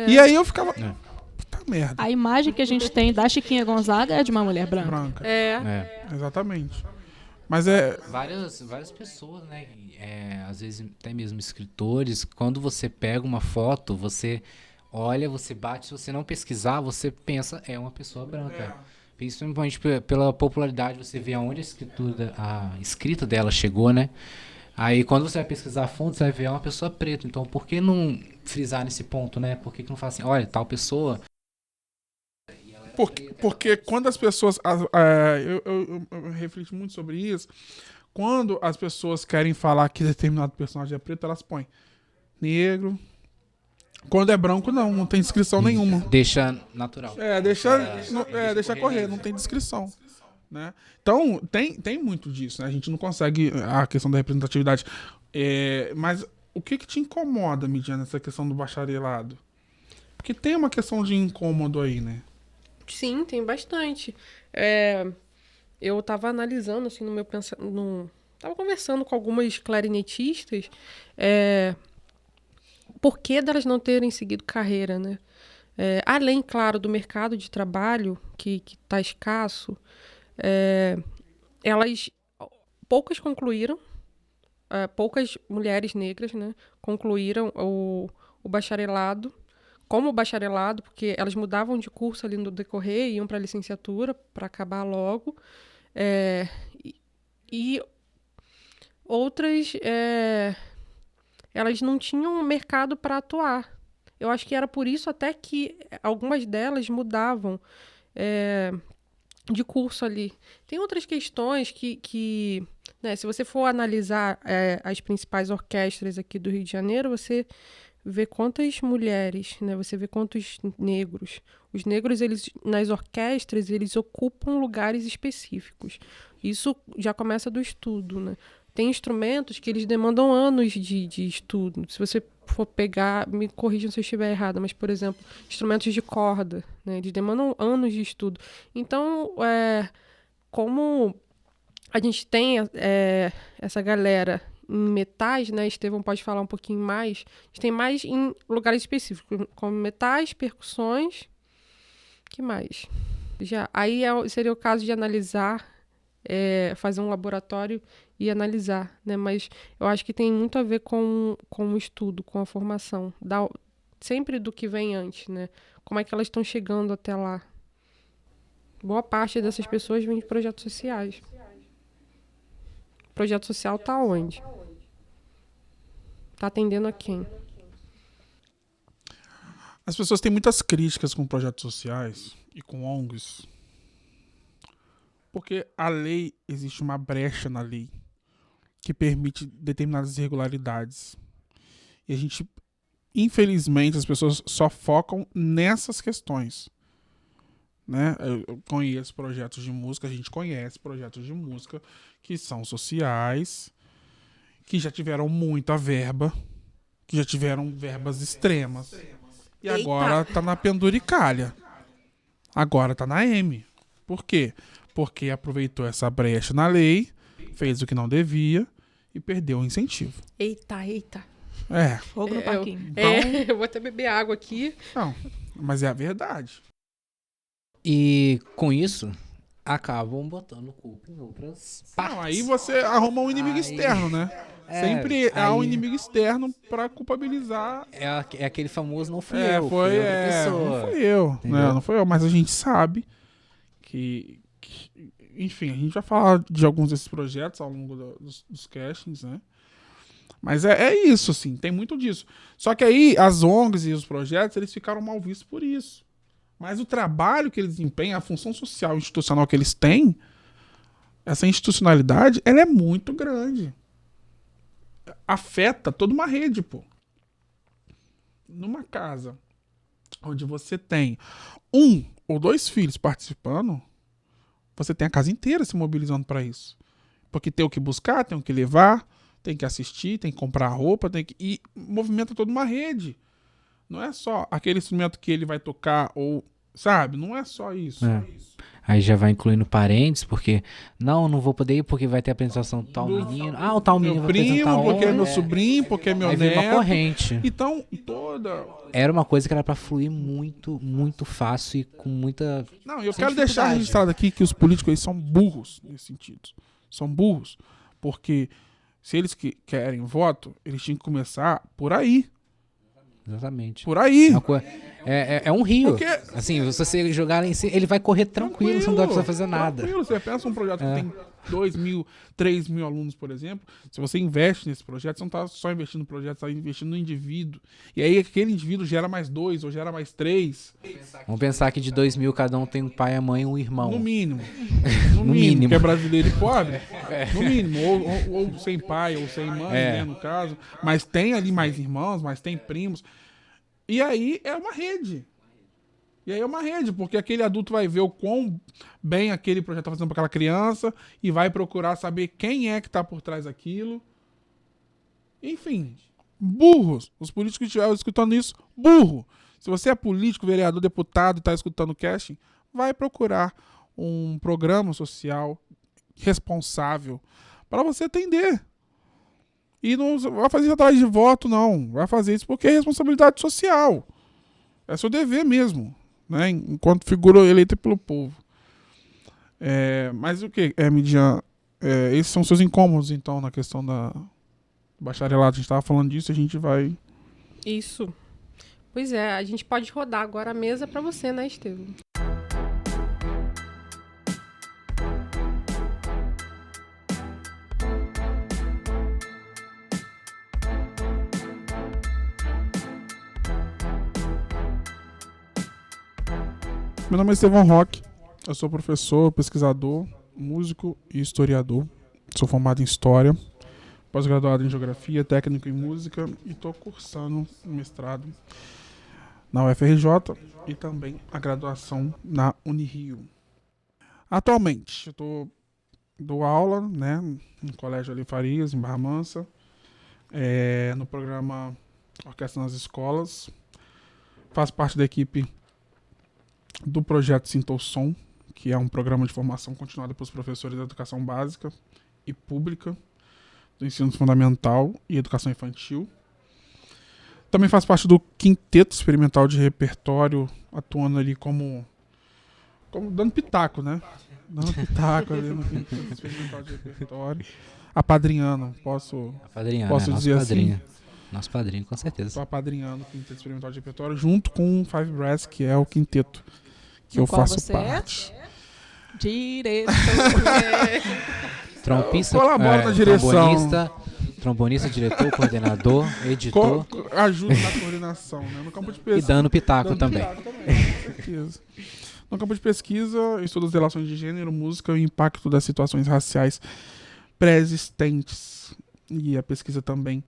E aí eu ficava... Puta merda. A imagem que a gente tem da Chiquinha Gonzaga é de uma mulher branca. Branca. Exatamente. Mas Várias pessoas, né? Às vezes até mesmo escritores, quando você pega uma foto, você olha, você bate, se você não pesquisar, você pensa, é uma pessoa branca. Principalmente pela popularidade, você vê aonde a escrita dela chegou, né? Aí quando você vai pesquisar a fundo, você vai ver é uma pessoa preta. Então por que não frisar nesse ponto, né? Por que não fala assim, olha, tal pessoa... Porque quando as pessoas... eu reflito muito sobre isso. Quando as pessoas querem falar que determinado personagem é preto, elas põem negro. Quando é branco, não tem descrição nenhuma. Deixa natural. Deixa correr, não tem descrição. Né? Então, tem muito disso. Né? A gente não consegue... A questão da representatividade. Mas o que te incomoda, Midian, nessa questão do bacharelado? Porque tem uma questão de incômodo aí, né? Sim, tem bastante. Eu estava analisando, assim, no meu pensamento... Estava conversando com algumas clarinetistas... por que delas não terem seguido carreira, né? Além, claro, do mercado de trabalho, que está escasso, poucas concluíram, poucas mulheres negras, né, concluíram o bacharelado, como bacharelado, porque elas mudavam de curso ali no decorrer, iam para a licenciatura, para acabar logo, e outras... elas não tinham mercado para atuar. Eu acho que era por isso até que algumas delas mudavam de curso ali. Tem outras questões que né, se você for analisar as principais orquestras aqui do Rio de Janeiro, você vê quantas mulheres, né, você vê quantos negros. Os negros, eles, nas orquestras, eles ocupam lugares específicos. Isso já começa do estudo, né? Tem instrumentos que eles demandam anos de estudo. Se você for pegar, me corrijam se eu estiver errada, mas, por exemplo, instrumentos de corda, né? Eles demandam anos de estudo. Então, como a gente tem essa galera em metais, né? Estevão pode falar um pouquinho mais. A gente tem mais em lugares específicos, como metais, percussões. Que mais? Aí seria o caso de analisar, fazer um laboratório e analisar, né? Mas eu acho que tem muito a ver com o estudo, com a formação, sempre do que vem antes, né? Como é que elas estão chegando até lá? Boa parte dessas pessoas vem de projetos sociais. O projeto social está onde? Está atendendo a quem? As pessoas têm muitas críticas com projetos sociais e com ONGs. Porque a lei, existe uma brecha na lei que permite determinadas irregularidades. E a gente, infelizmente, as pessoas só focam nessas questões. Né? Eu conheço projetos de música, a gente conhece projetos de música que são sociais, que já tiveram muita verba, que já tiveram verbas extremas. E agora tá na penduricalha. Agora tá na M. Por quê? Porque aproveitou essa brecha na lei fez o que não devia e perdeu o incentivo. Eita, eita. Fogo no parquinho. Eu vou até beber água aqui. Não, mas é a verdade. E com isso, acabam botando culpa em outras partes. Não, aí você arruma um inimigo Aí- externo, né? É, Sempre há um aí- inimigo externo pra culpabilizar. É aquele famoso não fui eu, Foi, outra pessoa. não fui eu, né? Entendeu? Não foi eu, mas a gente sabe que, enfim, a gente vai falar de alguns desses projetos ao longo dos castings, né? Mas é isso, assim, tem muito disso. Só que aí as ONGs e os projetos, eles ficaram mal vistos por isso. Mas o trabalho que eles desempenham, a função social e institucional que eles têm, essa institucionalidade, ela é muito grande. Afeta toda uma rede, pô. Numa casa onde você tem 1 ou 2 filhos participando, você tem a casa inteira se mobilizando para isso. Porque tem o que buscar, tem o que levar, tem que assistir, tem que comprar roupa, e movimenta toda uma rede. Não é só aquele instrumento que ele vai tocar ou, sabe? Não é só isso. É. Aí já vai incluindo parentes, porque não vou poder ir porque vai ter a apresentação do tal menino. Ah, o tal menino Meu vai apresentar primo, porque é meu outro. sobrinho, porque é meu Aí vem uma neto. corrente. Então, toda... Era uma coisa que era pra fluir muito, muito fácil e com muita... Não, eu Sem quero deixar dificuldade. registrado aqui que os políticos aí são burros nesse sentido. São burros. Porque se eles querem voto, eles tinham que começar por aí. Exatamente. Por aí. É um rio. Porque- Assim, se você jogar lá em cima, ele vai correr tranquilo, você não vai precisar fazer nada. Tranquilo. Você pensa um projeto que tem 2.000, 3.000 alunos, por exemplo. Se você investe nesse projeto, você não está só investindo no projeto, você está investindo no indivíduo. E aí aquele indivíduo gera mais 2 ou gera mais 3. Vamos pensar que de 2.000 cada um tem um pai, a mãe e um irmão. No mínimo. No mínimo. Que é brasileiro e pobre. No mínimo. Ou sem pai, ou sem mãe, né, no caso. Mas tem ali mais irmãos, mas tem primos. E aí é uma rede. Porque aquele adulto vai ver o quão bem aquele projeto está fazendo para aquela criança e vai procurar saber quem é que está por trás daquilo. Enfim, burros. Os políticos que estiveram escutando isso, burro. Se você é político, vereador, deputado e está escutando o casting, vai procurar um programa social responsável para você atender. E não vai fazer isso atrás de voto, não. Vai fazer isso porque é responsabilidade social. É seu dever mesmo, né? Enquanto figura eleita pelo povo. Mas o que, Midian? Esses são seus incômodos, então, na questão da bacharelado. A gente estava falando disso, a gente vai... Isso. Pois é, a gente pode rodar agora a mesa para você, né, Estevam? Meu nome é Estevão Roque, eu sou professor, pesquisador, músico e historiador. Sou formado em História, pós-graduado em Geografia, técnico em Música e estou cursando um mestrado na UFRJ e também a graduação na Unirio. Atualmente, eu dou aula, né, no Colégio Ali Farias, em Barra Mansa, no programa Orquestra nas Escolas. Faço parte da equipe do projeto Sinta o Som, que é um programa de formação continuada para os professores da educação básica e pública, do ensino fundamental e educação infantil. Também faço parte do Quinteto Experimental de Repertório, atuando ali como dando pitaco, né? Dando pitaco ali no Quinteto Experimental de Repertório. Apadrinhando, posso dizer assim? Nosso padrinho, com certeza. Estou apadrinhando o Quinteto Experimental de Repertório junto com o Five Brass, que é o quinteto que eu qual faço você parte. Diretor. Trompista, Colabora na direção. trombonista, diretor, coordenador, editor Ajuda na coordenação, né? No campo de e pesquisa. dando pitaco também. Com certeza. No campo de pesquisa, eu estudo as relações de gênero, música e o impacto das situações raciais pré-existentes. E a pesquisa também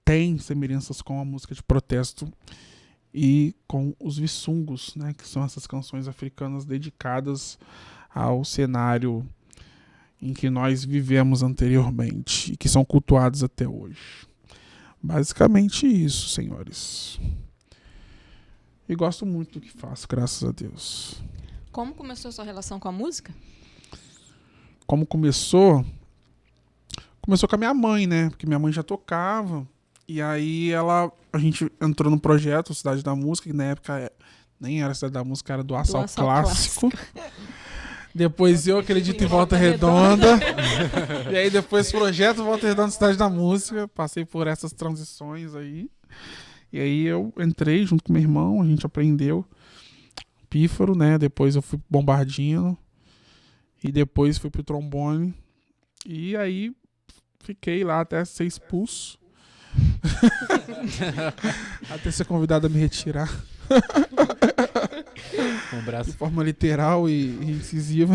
tem semelhanças com a música de protesto e com os Vissungos, né, que são essas canções africanas dedicadas ao cenário em que nós vivemos anteriormente e que são cultuados até hoje. Basicamente isso, senhores. E gosto muito do que faço, graças a Deus. Como começou a sua relação com a música? Como começou? começou com a minha mãe, né? Porque minha mãe já tocava. E aí a gente entrou no projeto Cidade da Música, que na época nem era Cidade da Música, era do Assal Clássico. Depois eu acredito em Volta Redonda. E aí depois projeto Volta Redonda Cidade da Música. Passei por essas transições aí. E aí eu entrei junto com meu irmão, a gente aprendeu pífaro, né? Depois eu fui pro bombardino. E depois fui pro trombone. E aí fiquei lá até ser expulso. Até ser convidado a me retirar. Com o braço. De forma literal e incisiva.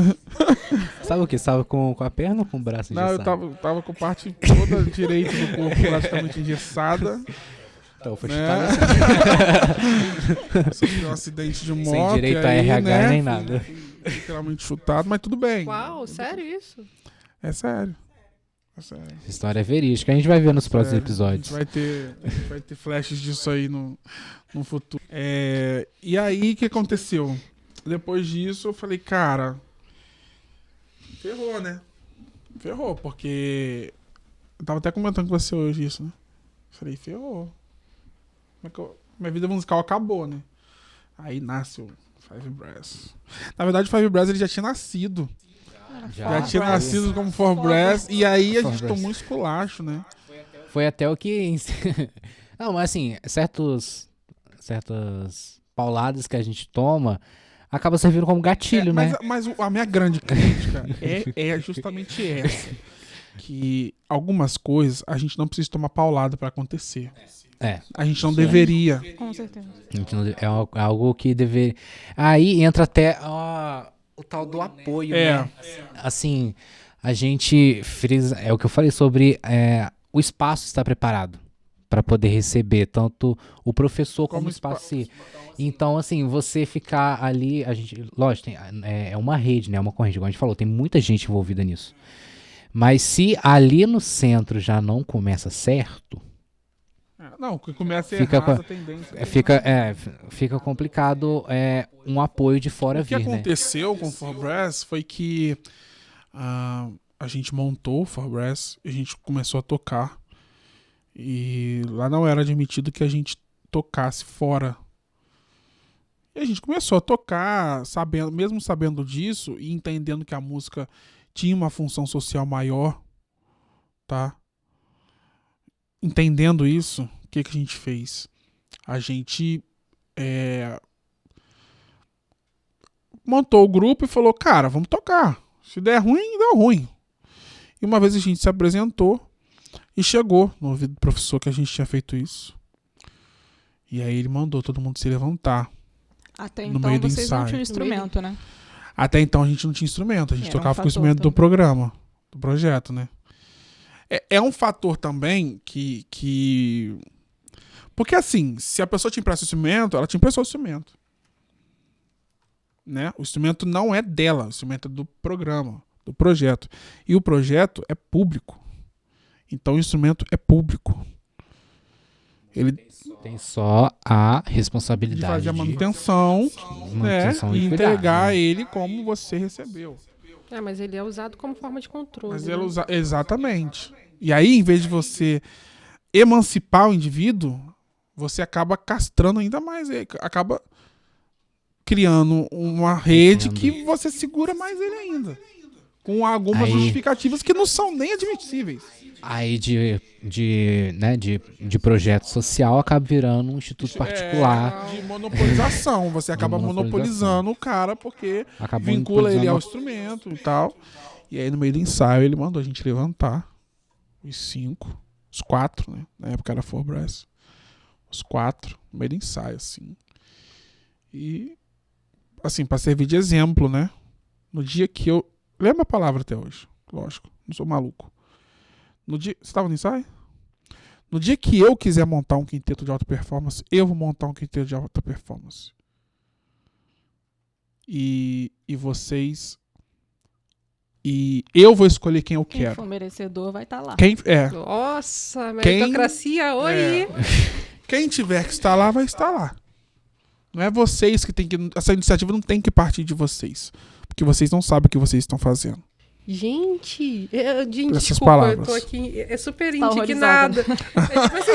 Sabe o que? Estava com a perna ou com o braço engessado? Não, eu tava com parte toda direita do corpo praticamente engessada. Então, foi né? chutado. Sofri um acidente de moto. Sem direito a aí, RH né, nem nada. fui literalmente chutado, mas tudo bem. Uau, sério isso? É sério. É sério. Essa história é verídica. A gente vai ver nos próximos Sério. episódios. A gente vai ter flashes disso aí no futuro. E aí, o que aconteceu? Depois disso, eu falei, cara, ferrou, né? Ferrou, porque eu tava até comentando com você hoje isso, né? Falei, ferrou. Minha vida musical acabou, né? Aí nasce o Five Brass. Na verdade, o Five Brass ele já tinha nascido. Já tinha nascido como Four Brass. E aí a gente tomou um esculacho, né? Foi até o que... Não, mas assim, certas pauladas que a gente toma acaba servindo como gatilho, né? Mas a minha grande crítica é justamente essa. Que algumas coisas a gente não precisa tomar paulada pra acontecer. A gente não deveria. Com certeza. É algo que deveria... Aí entra até o tal do apoio, né? Assim, a gente frisa... É o que eu falei sobre o espaço estar preparado para poder receber tanto o professor como o espaço. Então, assim, você ficar ali... A gente, lógico, é uma rede, né? É uma corrente, como a gente falou, tem muita gente envolvida nisso. Mas se ali no centro já não começa certo... Não, que começa errado, a tendência. Fica complicado um apoio de fora vir, né? O que aconteceu com o Four Brass foi que a gente montou o Four Brass e a gente começou a tocar. E lá não era admitido que a gente tocasse fora. E a gente começou a tocar, mesmo sabendo disso e entendendo que a música tinha uma função social maior, tá? Entendendo isso, o que a gente fez? A gente montou o grupo e falou, cara, vamos tocar. Se der ruim, deu ruim. E uma vez a gente se apresentou e chegou no ouvido do professor que a gente tinha feito isso. E aí ele mandou todo mundo se levantar. Até no então meio do vocês não ensaio. tinham instrumento, né? Até então a gente não tinha instrumento, a gente Era tocava com o fator instrumento do também. programa, do projeto, né? É um fator também que... Porque assim, se a pessoa te empresta o instrumento, ela te emprestou o instrumento. Né? O instrumento não é dela, o instrumento é do programa, do projeto. E o projeto é público. Então o instrumento é público. Ele Tem só a de responsabilidade fazer a manutenção, manutenção e e entregar cuidado, né? ele como você recebeu. Mas ele é usado como forma de controle. Mas né? ele exatamente. E aí, em vez de você emancipar o indivíduo, você acaba castrando ainda mais ele. Acaba criando uma rede que você segura mais ele ainda. Com algumas justificativas que não são nem admissíveis. Aí de projeto social acaba virando um instituto particular. De monopolização. Você acaba monopolizando o cara porque vincula ele ao instrumento e tal. E aí no meio do ensaio ele mandou a gente levantar. Os 4, né? Na época era Four Brass. Os 4, no meio do ensaio, assim. E, assim, pra servir de exemplo, né? No dia que eu... Lembra a palavra até hoje, lógico. Não sou maluco. No dia... Você estava no ensaio? No dia que eu quiser montar um quinteto de alta performance, eu vou montar um quinteto de alta performance. E vocês... E eu vou escolher quem eu Quem quero. for merecedor vai estar lá. Nossa, meritocracia, oi! Quem tiver que estar lá, vai estar lá. Não é vocês que tem que... Essa iniciativa não tem que partir de vocês. Porque vocês não sabem o que vocês estão fazendo. Gente, Essas desculpa, palavras. eu tô aqui, é super Tá indignada. É tipo assim,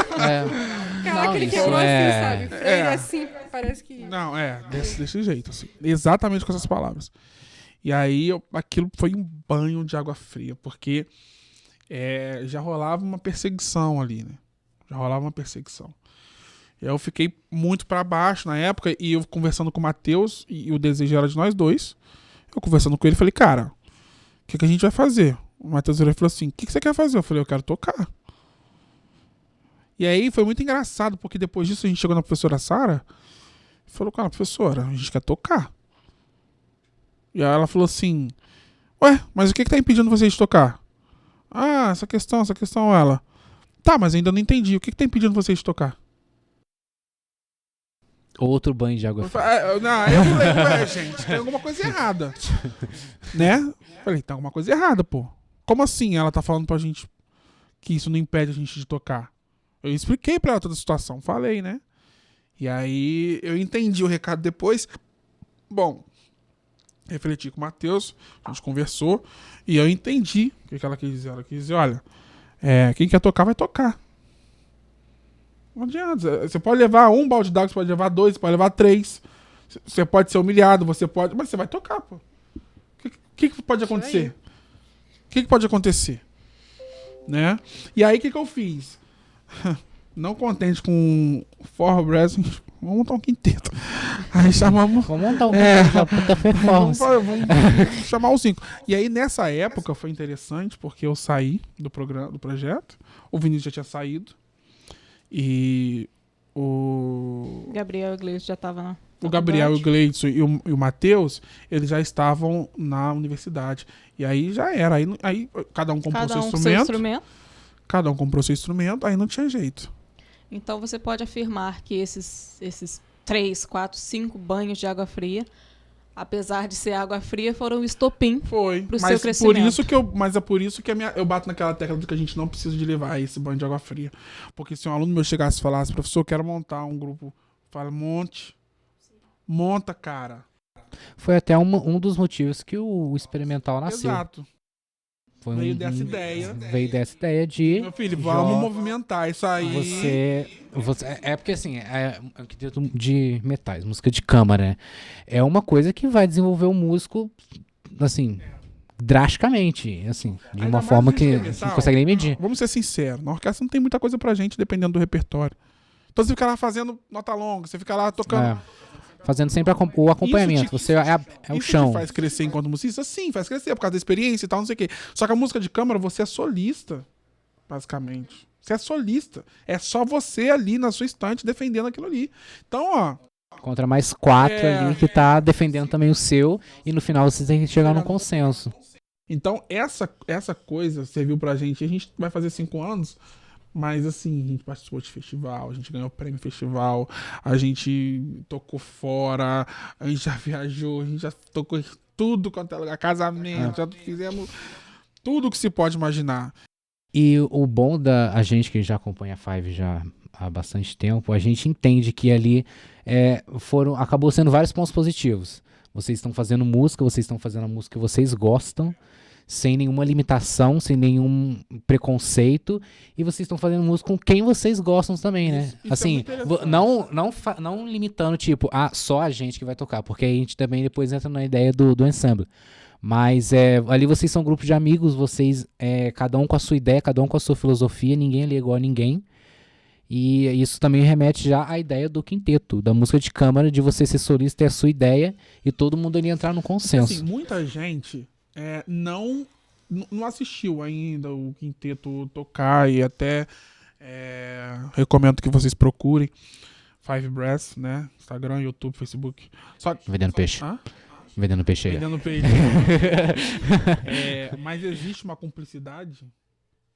caraca, Não, ele isso quebrou é- assim, sabe? Freio assim, parece que... Não, desse jeito, assim. Exatamente com essas palavras. E aí, aquilo foi um banho de água fria, porque já rolava uma perseguição ali, né? Já rolava uma perseguição. Eu fiquei muito pra baixo na época, e eu conversando com o Matheus, e o desejo era de nós dois. Eu conversando com ele, falei, cara, o que a gente vai fazer? O Matheus virou e falou assim, o que você quer fazer? Eu falei, eu quero tocar. E aí foi muito engraçado, porque depois disso a gente chegou na professora Sara e falou, cara, professora, a gente quer tocar. E aí ela falou assim, ué, mas o que tá impedindo vocês de tocar? Ah, essa questão, ela. Tá, mas ainda não entendi, o que tá impedindo vocês de tocar? Outro banho de água fria. Aí eu falei, ué, gente, tem alguma coisa errada. Né? Falei, tem alguma coisa errada, pô. Como assim ela tá falando pra gente que isso não impede a gente de tocar? Eu expliquei pra ela toda a situação, falei, né? E aí eu entendi o recado depois. Bom, refleti com o Matheus, a gente conversou, e eu entendi o que ela quis dizer. Ela quis dizer, olha, quem quer tocar, vai tocar. Não adianta. Você pode levar um balde d'água, você pode levar 2, você pode levar 3. Você pode ser humilhado, mas você vai tocar, pô. O que pode acontecer? O que pode acontecer? Né? E aí, o que eu fiz? Não contente com Forró Brasil, vamos montar um quinteto. Aí chamamos... Vamos montar um da puta performance. Vamos chamar os 5. E aí, nessa época, foi interessante, porque eu saí do projeto. O Vinícius já tinha saído. E o Gabriel Iglesias já tava na o Gabriel, o Gleidson e o Matheus, eles já estavam na universidade. E aí já era. Aí cada um comprou seu instrumento. Cada um comprou seu instrumento, aí não tinha jeito. Então você pode afirmar que esses 3, 4, 5 banhos de água fria, apesar de ser água fria, foram o estopim pro seu crescimento. Mas é por isso que eu bato naquela tecla de que a gente não precisa de levar esse banho de água fria. Porque se um aluno meu chegasse e falasse, professor, eu quero montar um grupo, fala, monta, cara. Foi até um dos motivos que o experimental nasceu. Exato. Foi Veio dessa ideia. Veio dessa ideia de... Meu filho, vamos movimentar isso aí. É porque assim, é um quinteto de metais, música de câmara, né? É uma coisa que vai desenvolver o músico, assim, drasticamente, assim, de uma forma que você não consegue nem medir. Vamos ser sinceros, na orquestra não tem muita coisa pra gente, dependendo do repertório. Então você fica lá fazendo nota longa, você fica lá tocando... Fazendo sempre o acompanhamento. Você é o chão. Isso te faz crescer enquanto musicista? Sim, faz crescer por causa da experiência e tal, não sei o quê. Só que a música de câmara, você é solista, basicamente. Você é solista. É só você ali na sua estante defendendo aquilo ali. Então, ó... Contra mais 4 ali que tá defendendo também o seu, e no final você tem que chegar num consenso. Então, essa coisa serviu pra gente. A gente vai fazer 5 anos... Mas assim, a gente participou de festival, a gente ganhou prêmio festival, a gente tocou fora, a gente já viajou, a gente já tocou tudo quanto é lugar, casamento, já fizemos tudo que se pode imaginar. E o bom da gente que já acompanha a Five já há bastante tempo, a gente entende que ali acabou sendo vários pontos positivos. Vocês estão fazendo música, vocês estão fazendo a música que vocês gostam, sem nenhuma limitação, sem nenhum preconceito, e vocês estão fazendo música com quem vocês gostam também, né? Isso assim, não limitando, tipo, só a gente que vai tocar, porque aí a gente também depois entra na ideia do ensemble. Mas ali vocês são um grupo de amigos, vocês, cada um com a sua ideia, cada um com a sua filosofia, ninguém ali é igual a ninguém. E isso também remete já à ideia do quinteto, da música de câmara, de você ser solista, ter a sua ideia, e todo mundo ali entrar no consenso. Assim, muita gente... não assistiu ainda o quinteto tocar, e até recomendo que vocês procurem Five Brass, né? Instagram, YouTube, Facebook. Vendendo peixe. Vendendo peixe aí. Vendendo peixe. Mas existe uma cumplicidade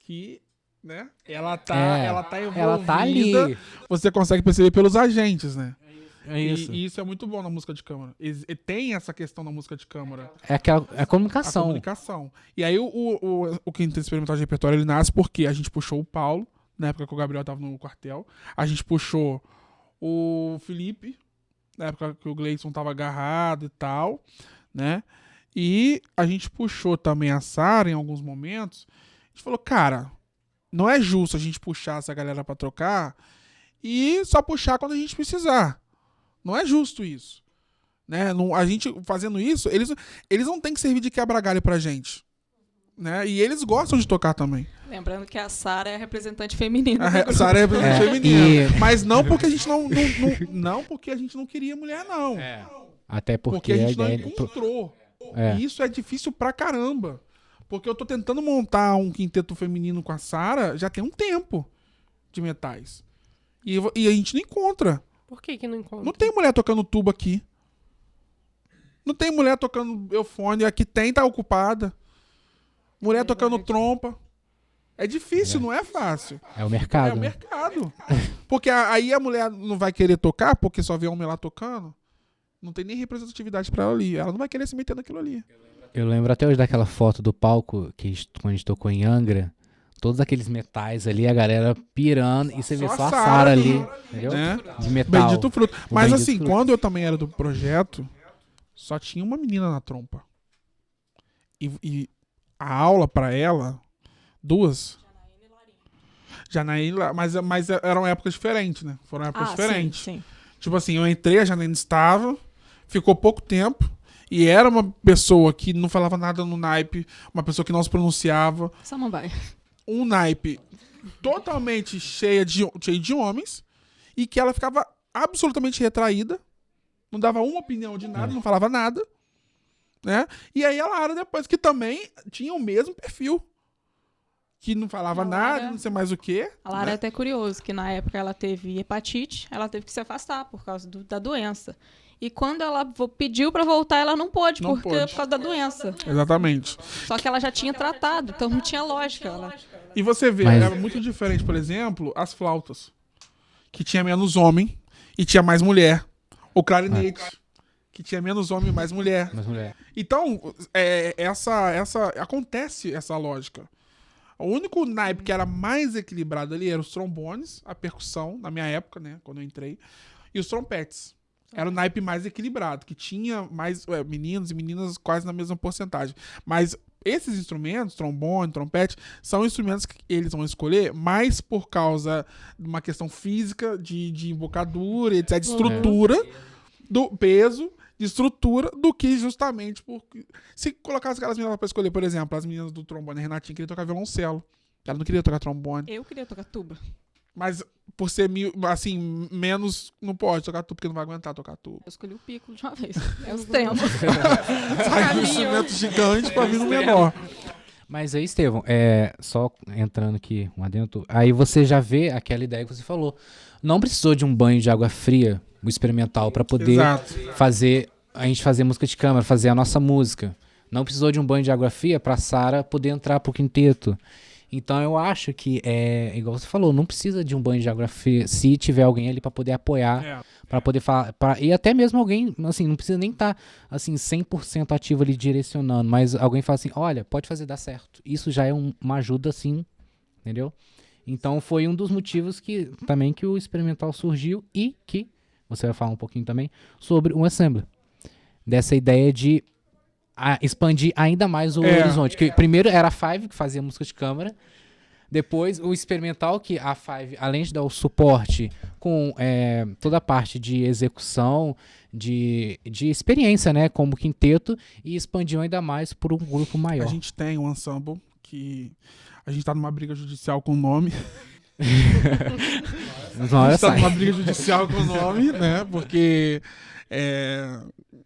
que, né? Ela tá envolvida. Ela tá ali. Você consegue perceber pelos agentes, né? Isso. E isso é muito bom na música de câmara. E tem essa questão na música de câmara. É a comunicação. A comunicação. E aí o Quinteto Experimental de Repertório, ele nasce porque a gente puxou o Paulo, na época que o Gabriel tava no quartel. A gente puxou o Felipe, na época que o Gleidson tava agarrado e tal, né? E a gente puxou também a Sara em alguns momentos. A gente falou, cara, não é justo a gente puxar essa galera pra trocar e só puxar quando a gente precisar. Não é justo isso. Né? Não, a gente fazendo isso, eles não têm que servir de quebra-galho pra gente. Né? E eles gostam de tocar também. Lembrando que a Sara é a representante feminina. A Sara é representante feminina. Mas não porque a gente não porque a gente não queria mulher, não. Até Porque a gente não encontrou. E isso é difícil pra caramba. Porque eu tô tentando montar um quinteto feminino com a Sara já tem um tempo de metais. E a gente não encontra. Por que não encontra? Não tem mulher tocando tuba aqui. Não tem mulher tocando eufone. Aqui tá ocupada. Mulher tocando trompa. É difícil, não é fácil. É o mercado. É o mercado. Porque aí a mulher não vai querer tocar porque só vê homem lá tocando. Não tem nem representatividade pra ela ali. Ela não vai querer se meter naquilo ali. Eu lembro até hoje daquela foto do palco quando a gente tocou em Angra. Todos aqueles metais ali, a galera pirando. E você vê só a Sara ali. Entendeu? Né? De metal. Bendito fruto. Mas Bendito assim, fruto. quando eu também era do projeto, só tinha uma menina na trompa. E a aula pra ela, duas. Janaína, mas eram épocas diferentes, né? Foram épocas diferentes. Sim. Tipo assim, eu entrei, a Janaína estava, ficou pouco tempo, e era uma pessoa que não falava nada no naipe, uma pessoa que não se pronunciava, Samambaia. um naipe totalmente cheio de homens, e que ela ficava absolutamente retraída, não dava uma opinião de nada, não falava nada, né? E aí a Lara depois, que também tinha o mesmo perfil, que não falava nada, não sei mais o quê. A Lara é né? até curioso, que na época ela teve hepatite, ela teve que se afastar por causa da doença. E quando ela pediu pra voltar, ela não pôde, Não por pôde. causa da doença. Exatamente. Só que ela já tinha tratado, então não tinha lógica. E você vê, Mas- era muito diferente, por exemplo, as flautas, que tinha menos homem e tinha mais mulher. O clarinete, que tinha menos homem e mais mulher. Mas mulher. Então, acontece essa lógica. O único naipe que era mais equilibrado ali eram os trombones, a percussão, na minha época, né, quando eu entrei, e os trompetes. Era o naipe mais equilibrado, que tinha mais meninos e meninas quase na mesma porcentagem. Mas esses instrumentos, trombone, trompete, são instrumentos que eles vão escolher mais por causa de uma questão física, de embocadura, etc., de estrutura, do peso, de estrutura, do que justamente por... Se colocasse aquelas meninas pra escolher, por exemplo, as meninas do trombone, a Renatinha queria tocar violoncelo. Ela não queria tocar trombone. Eu queria tocar tuba. Mas por ser, assim, menos, não pode tocar tuba, porque não vai aguentar tocar tuba. Eu escolhi o pico de uma vez. É os tempos. Sai um instrumento gigante pra vir no menor. Mas aí, Estevão, só entrando aqui um adentro, aí você já vê aquela ideia que você falou. Não precisou de um banho de água fria, o experimental, para poder Exato. a gente fazer música de câmara, fazer a nossa música. Não precisou de um banho de água fria pra Sara poder entrar pro quinteto. Então eu acho que igual você falou, não precisa de um banho de água fria se tiver alguém ali pra poder apoiar, pra poder falar, e até mesmo alguém, assim, não precisa nem estar assim 100% ativo ali direcionando, mas alguém fala assim, olha, pode fazer dar certo. Isso já é uma ajuda, assim, entendeu? Então foi um dos motivos que o experimental surgiu e que você vai falar um pouquinho também sobre o Assembly. Dessa ideia de expandir ainda mais o horizonte. Que primeiro era a Five, que fazia música de câmara. Depois o experimental, que a Five, além de dar o suporte com toda a parte de execução, de experiência, né, como quinteto, e expandiu ainda mais por um grupo maior. A gente tem um ensemble que... A gente tá numa briga judicial com o nome. Mas uma hora A gente tá sai. numa briga judicial com o nome, né? Porque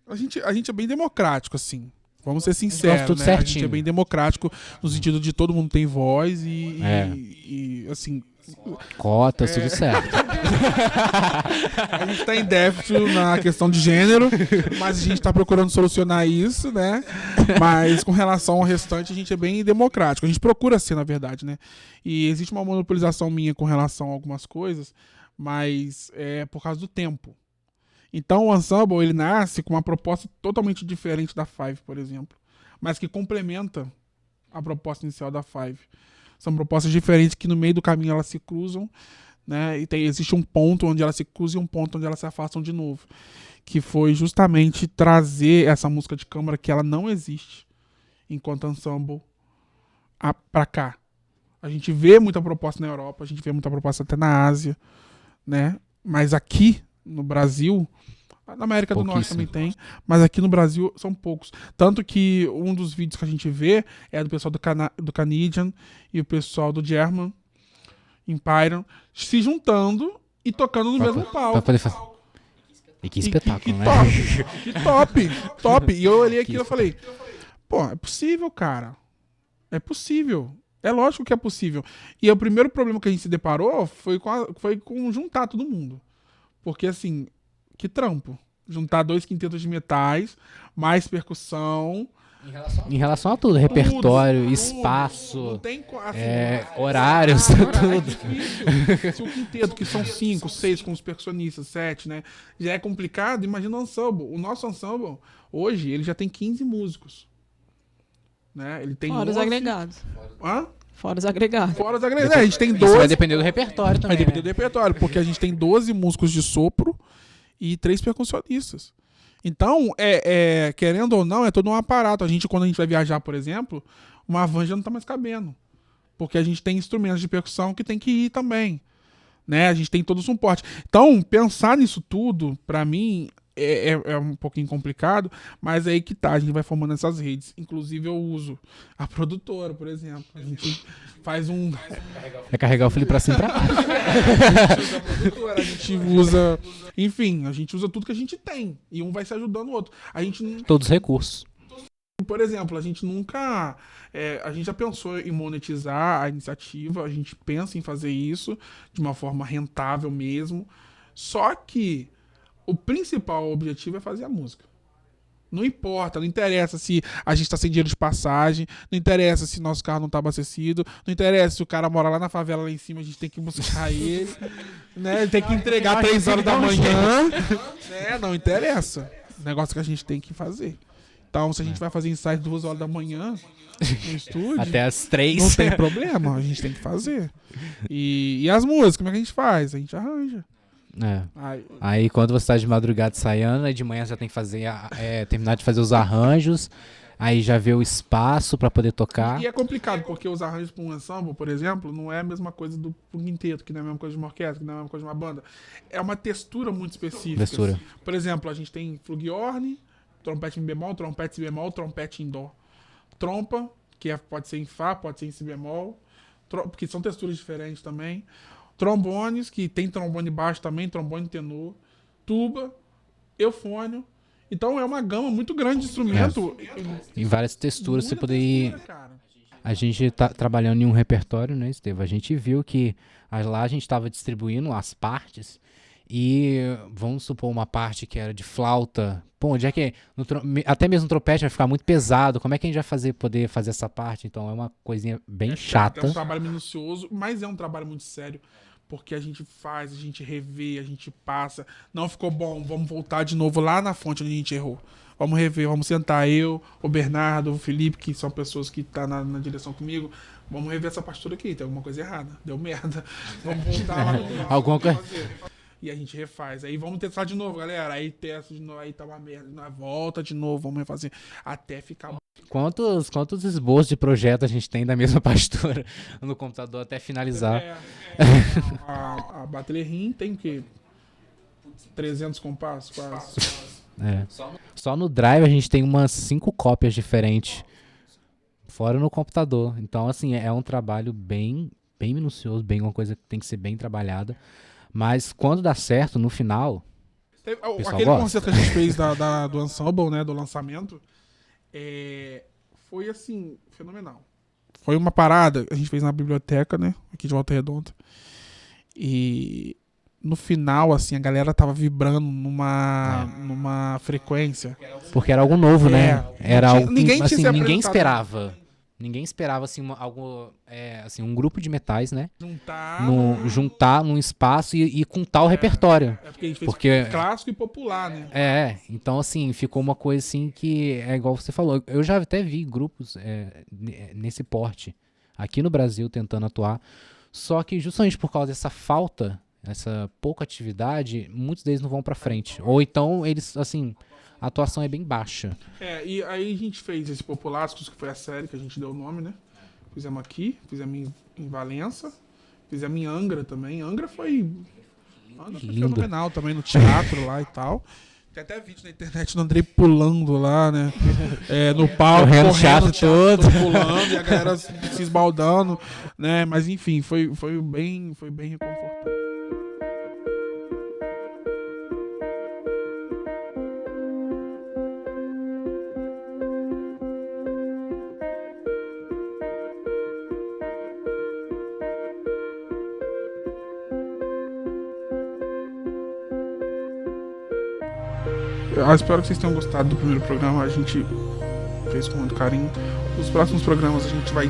a gente é bem democrático, assim. Vamos ser sinceros, tudo né? A gente certinho. é bem democrático no sentido de todo mundo tem voz e assim... Cotas, tudo certo. A gente tá em déficit na questão de gênero, mas a gente tá procurando solucionar isso, né? Mas com relação ao restante, a gente é bem democrático. A gente procura ser, na verdade, né? E existe uma monopolização minha com relação a algumas coisas, mas é por causa do tempo. Então o Ensemble, ele nasce com uma proposta totalmente diferente da Five, por exemplo, mas que complementa a proposta inicial da Five. São propostas diferentes que no meio do caminho elas se cruzam, né? E existe um ponto onde elas se cruzam e um ponto onde elas se afastam de novo. Que foi justamente trazer essa música de câmara que ela não existe enquanto ensemble pra cá. A gente vê muita proposta na Europa, a gente vê muita proposta até na Ásia, né? Mas aqui no Brasil, na América do Norte também tem, mas aqui no Brasil são poucos. Tanto que um dos vídeos que a gente vê é do pessoal do Canadian e o pessoal do German Empire se juntando e tocando no mesmo palco. Pra poder fazer. E que espetáculo, né? Top. E eu olhei aquilo e falei, pô, é possível, cara. É possível. É lógico que é possível. E o primeiro problema que a gente se deparou foi com juntar todo mundo. Porque, assim, que trampo. Juntar 2 quintetos de metais, mais percussão. Em relação a tudo, repertório, espaço, não tem, assim, horários, tudo. Se o quinteto, que são 5, 6 com os percussionistas, 7, né? Já é complicado, imagina o ensemble. O nosso ensemble, hoje, ele já tem 15 músicos. Né? Ele tem Fora os agregados. Hã? Fora os agregados. Fora os agregados. A gente tem 12. Isso vai depender do repertório também. Vai depender do repertório, porque a gente tem 12 músicos de sopro e 3 percussionistas. Então, querendo ou não, é todo um aparato. Quando a gente vai viajar, por exemplo, uma van já não tá mais cabendo. Porque a gente tem instrumentos de percussão que tem que ir também. Né? A gente tem todo o suporte. Então, pensar nisso tudo, pra mim, é um pouquinho complicado, mas é aí que tá, a gente vai formando essas redes. Inclusive eu uso a produtora, por exemplo. A gente faz um... É carregar o Felipe pra cima e pra baixo. A gente usa a produtora, a gente usa... Enfim, a gente usa tudo que a gente tem. E um vai se ajudando o outro. Todos os recursos. Por exemplo, a gente nunca... a gente já pensou em monetizar a iniciativa, a gente pensa em fazer isso de uma forma rentável mesmo. Só que o principal objetivo é fazer a música. Não importa, não interessa se a gente tá sem dinheiro de passagem, não interessa se nosso carro não tá abastecido, não interessa se o cara mora lá na favela lá em cima, a gente tem que buscar ele, né? Ele tem que entregar 3 horas da manhã, né? Não interessa. Negócio que a gente tem que fazer. Então, se a gente vai fazer ensaio 2 horas da manhã no estúdio, até as 3. não tem problema, a gente tem que fazer. E as músicas, como é que a gente faz? A gente arranja. Aí quando você tá de madrugada ensaiando, aí de manhã você já tem que fazer terminar de fazer os arranjos, aí já vê o espaço pra poder tocar. E é complicado, porque os arranjos para um ensemble, por exemplo, não é a mesma coisa do quinteto, que não é a mesma coisa de uma orquestra, que não é a mesma coisa de uma banda. É uma textura muito específica. Textura. Por exemplo, a gente tem flugelhorn, trompete em bemol, trompete em si bemol, trompete em dó. Trompa, que pode ser em fá, pode ser em si bemol, porque são texturas diferentes também. Trombones, que tem trombone baixo também, trombone tenor, tuba, eufônio. Então é uma gama muito grande de instrumento. Em várias texturas você poder ir. Cara. A gente tá trabalhando em um repertório, né, Estevam? A gente viu que lá a gente estava distribuindo as partes e vamos supor uma parte que era de flauta. Pô, onde é que até mesmo o trompete vai ficar muito pesado. Como é que a gente vai poder fazer essa parte? Então é uma coisinha bem chata. É um trabalho minucioso, mas é um trabalho muito sério. Porque a gente faz, a gente revê, a gente passa. Não ficou bom, vamos voltar de novo lá na fonte onde a gente errou. Vamos rever, vamos sentar eu, o Bernardo, o Felipe, que são pessoas que estão na direção comigo. Vamos rever essa partitura aqui, tem alguma coisa errada, deu merda. Vamos voltar lá no alguma coisa. E a gente refaz. Aí vamos testar de novo, galera. Aí testa de novo, aí tá uma merda. Nós volta de novo, vamos refazer. Até ficar bom. Quantos esboços de projeto a gente tem da mesma partitura no computador até finalizar? A bateria RIM tem o quê? 300 compassos quase. Só no Drive a gente tem umas 5 cópias diferentes. Fora no computador. Então, assim, é um trabalho bem minucioso, uma coisa que tem que ser bem trabalhada. Mas quando dá certo, no final... Aquele concerto que a gente fez do ensemble, né, do lançamento, foi, assim, fenomenal. Foi uma parada, a gente fez na biblioteca, né, aqui de Volta Redonda. E no final, assim, a galera tava vibrando numa frequência. Porque era algo novo, né? Era algo ninguém assim, tinha ninguém esperava. Ninguém esperava assim, um grupo de metais, né? Juntar num espaço e com tal repertório. Porque a gente fez clássico e popular, né? Então assim, ficou uma coisa assim que é igual você falou. Eu já até vi grupos nesse porte aqui no Brasil tentando atuar. Só que justamente por causa dessa falta, essa pouca atividade, muitos deles não vão pra frente. Ou então eles, assim, a atuação é bem baixa. E aí a gente fez esse Populascos, que foi a série que a gente deu o nome, né? Fizemos aqui, fizemos em Valença, fizemos em Angra também. Angra foi fenomenal também, no teatro lá e tal. Tem até vídeo na internet do Andrei pulando lá, né? No palco, Correndo, correndo, teatro todo. pulando, e a galera se esbaldando, né? Mas enfim, foi bem reconfortante. Eu espero que vocês tenham gostado do primeiro programa. A gente fez com muito carinho. Os próximos programas a gente vai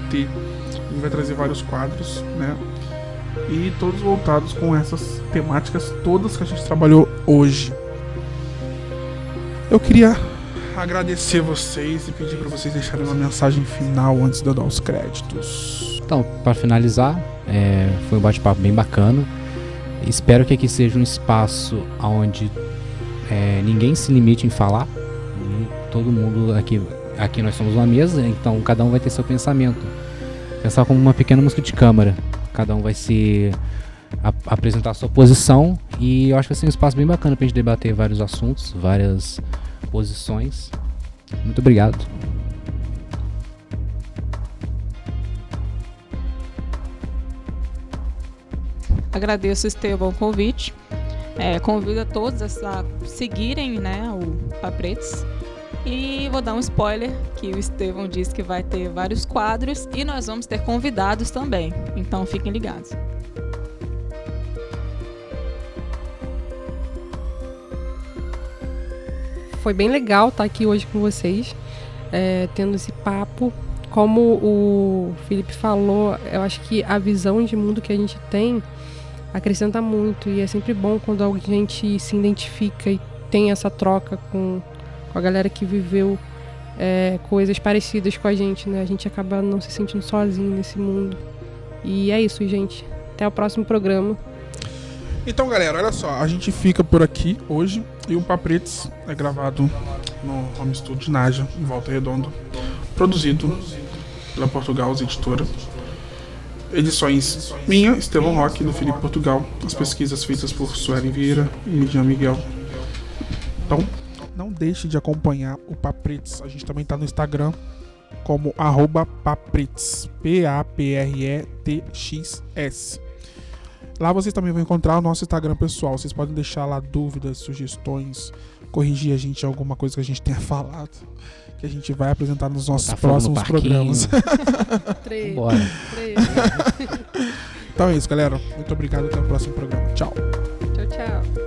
trazer vários quadros, né? E todos voltados com essas temáticas todas que a gente trabalhou hoje. Eu queria agradecer vocês e pedir para vocês deixarem uma mensagem final antes de eu dar os créditos. Então, para finalizar, foi um bate-papo bem bacana. Espero que aqui seja um espaço onde ninguém se limite em falar. Todo mundo aqui nós somos uma mesa, então cada um vai ter seu pensamento. Pensar como uma pequena música de câmara. Cada um vai se apresentar a sua posição, e eu acho que vai ser um espaço bem bacana pra gente debater vários assuntos, várias posições. Muito obrigado. Agradeço, Estevão, o convite. Convido a todos a seguirem, né, o Papretes. E vou dar um spoiler, que o Estevão disse que vai ter vários quadros e nós vamos ter convidados também. Então fiquem ligados. Foi bem legal estar aqui hoje com vocês, tendo esse papo. Como o Felipe falou, eu acho que a visão de mundo que a gente tem acrescenta muito, e é sempre bom quando a gente se identifica e tem essa troca com a galera que viveu coisas parecidas com a gente, né? A gente acaba não se sentindo sozinho nesse mundo. E é isso, gente. Até o próximo programa. Então, galera, olha só, a gente fica por aqui hoje, e o Papretes é gravado no Home Studio Naja, em Volta Redonda, produzido pela Portugal Editora. Edições minha, Estevão Roque, do Felipe Portugal. As pesquisas feitas por Suelen Vieira e Midian Miguel. Então, não deixe de acompanhar o Papretes. A gente também tá no Instagram como @Papretes, PAPRETXS. Lá vocês também vão encontrar o nosso Instagram pessoal. Vocês podem deixar lá dúvidas, sugestões, corrigir a gente em alguma coisa que a gente tenha falado, que a gente vai apresentar nos nossos próximos programas. 3. Bora. Então é isso, galera. Muito obrigado. Até o próximo programa. Tchau. Tchau, tchau.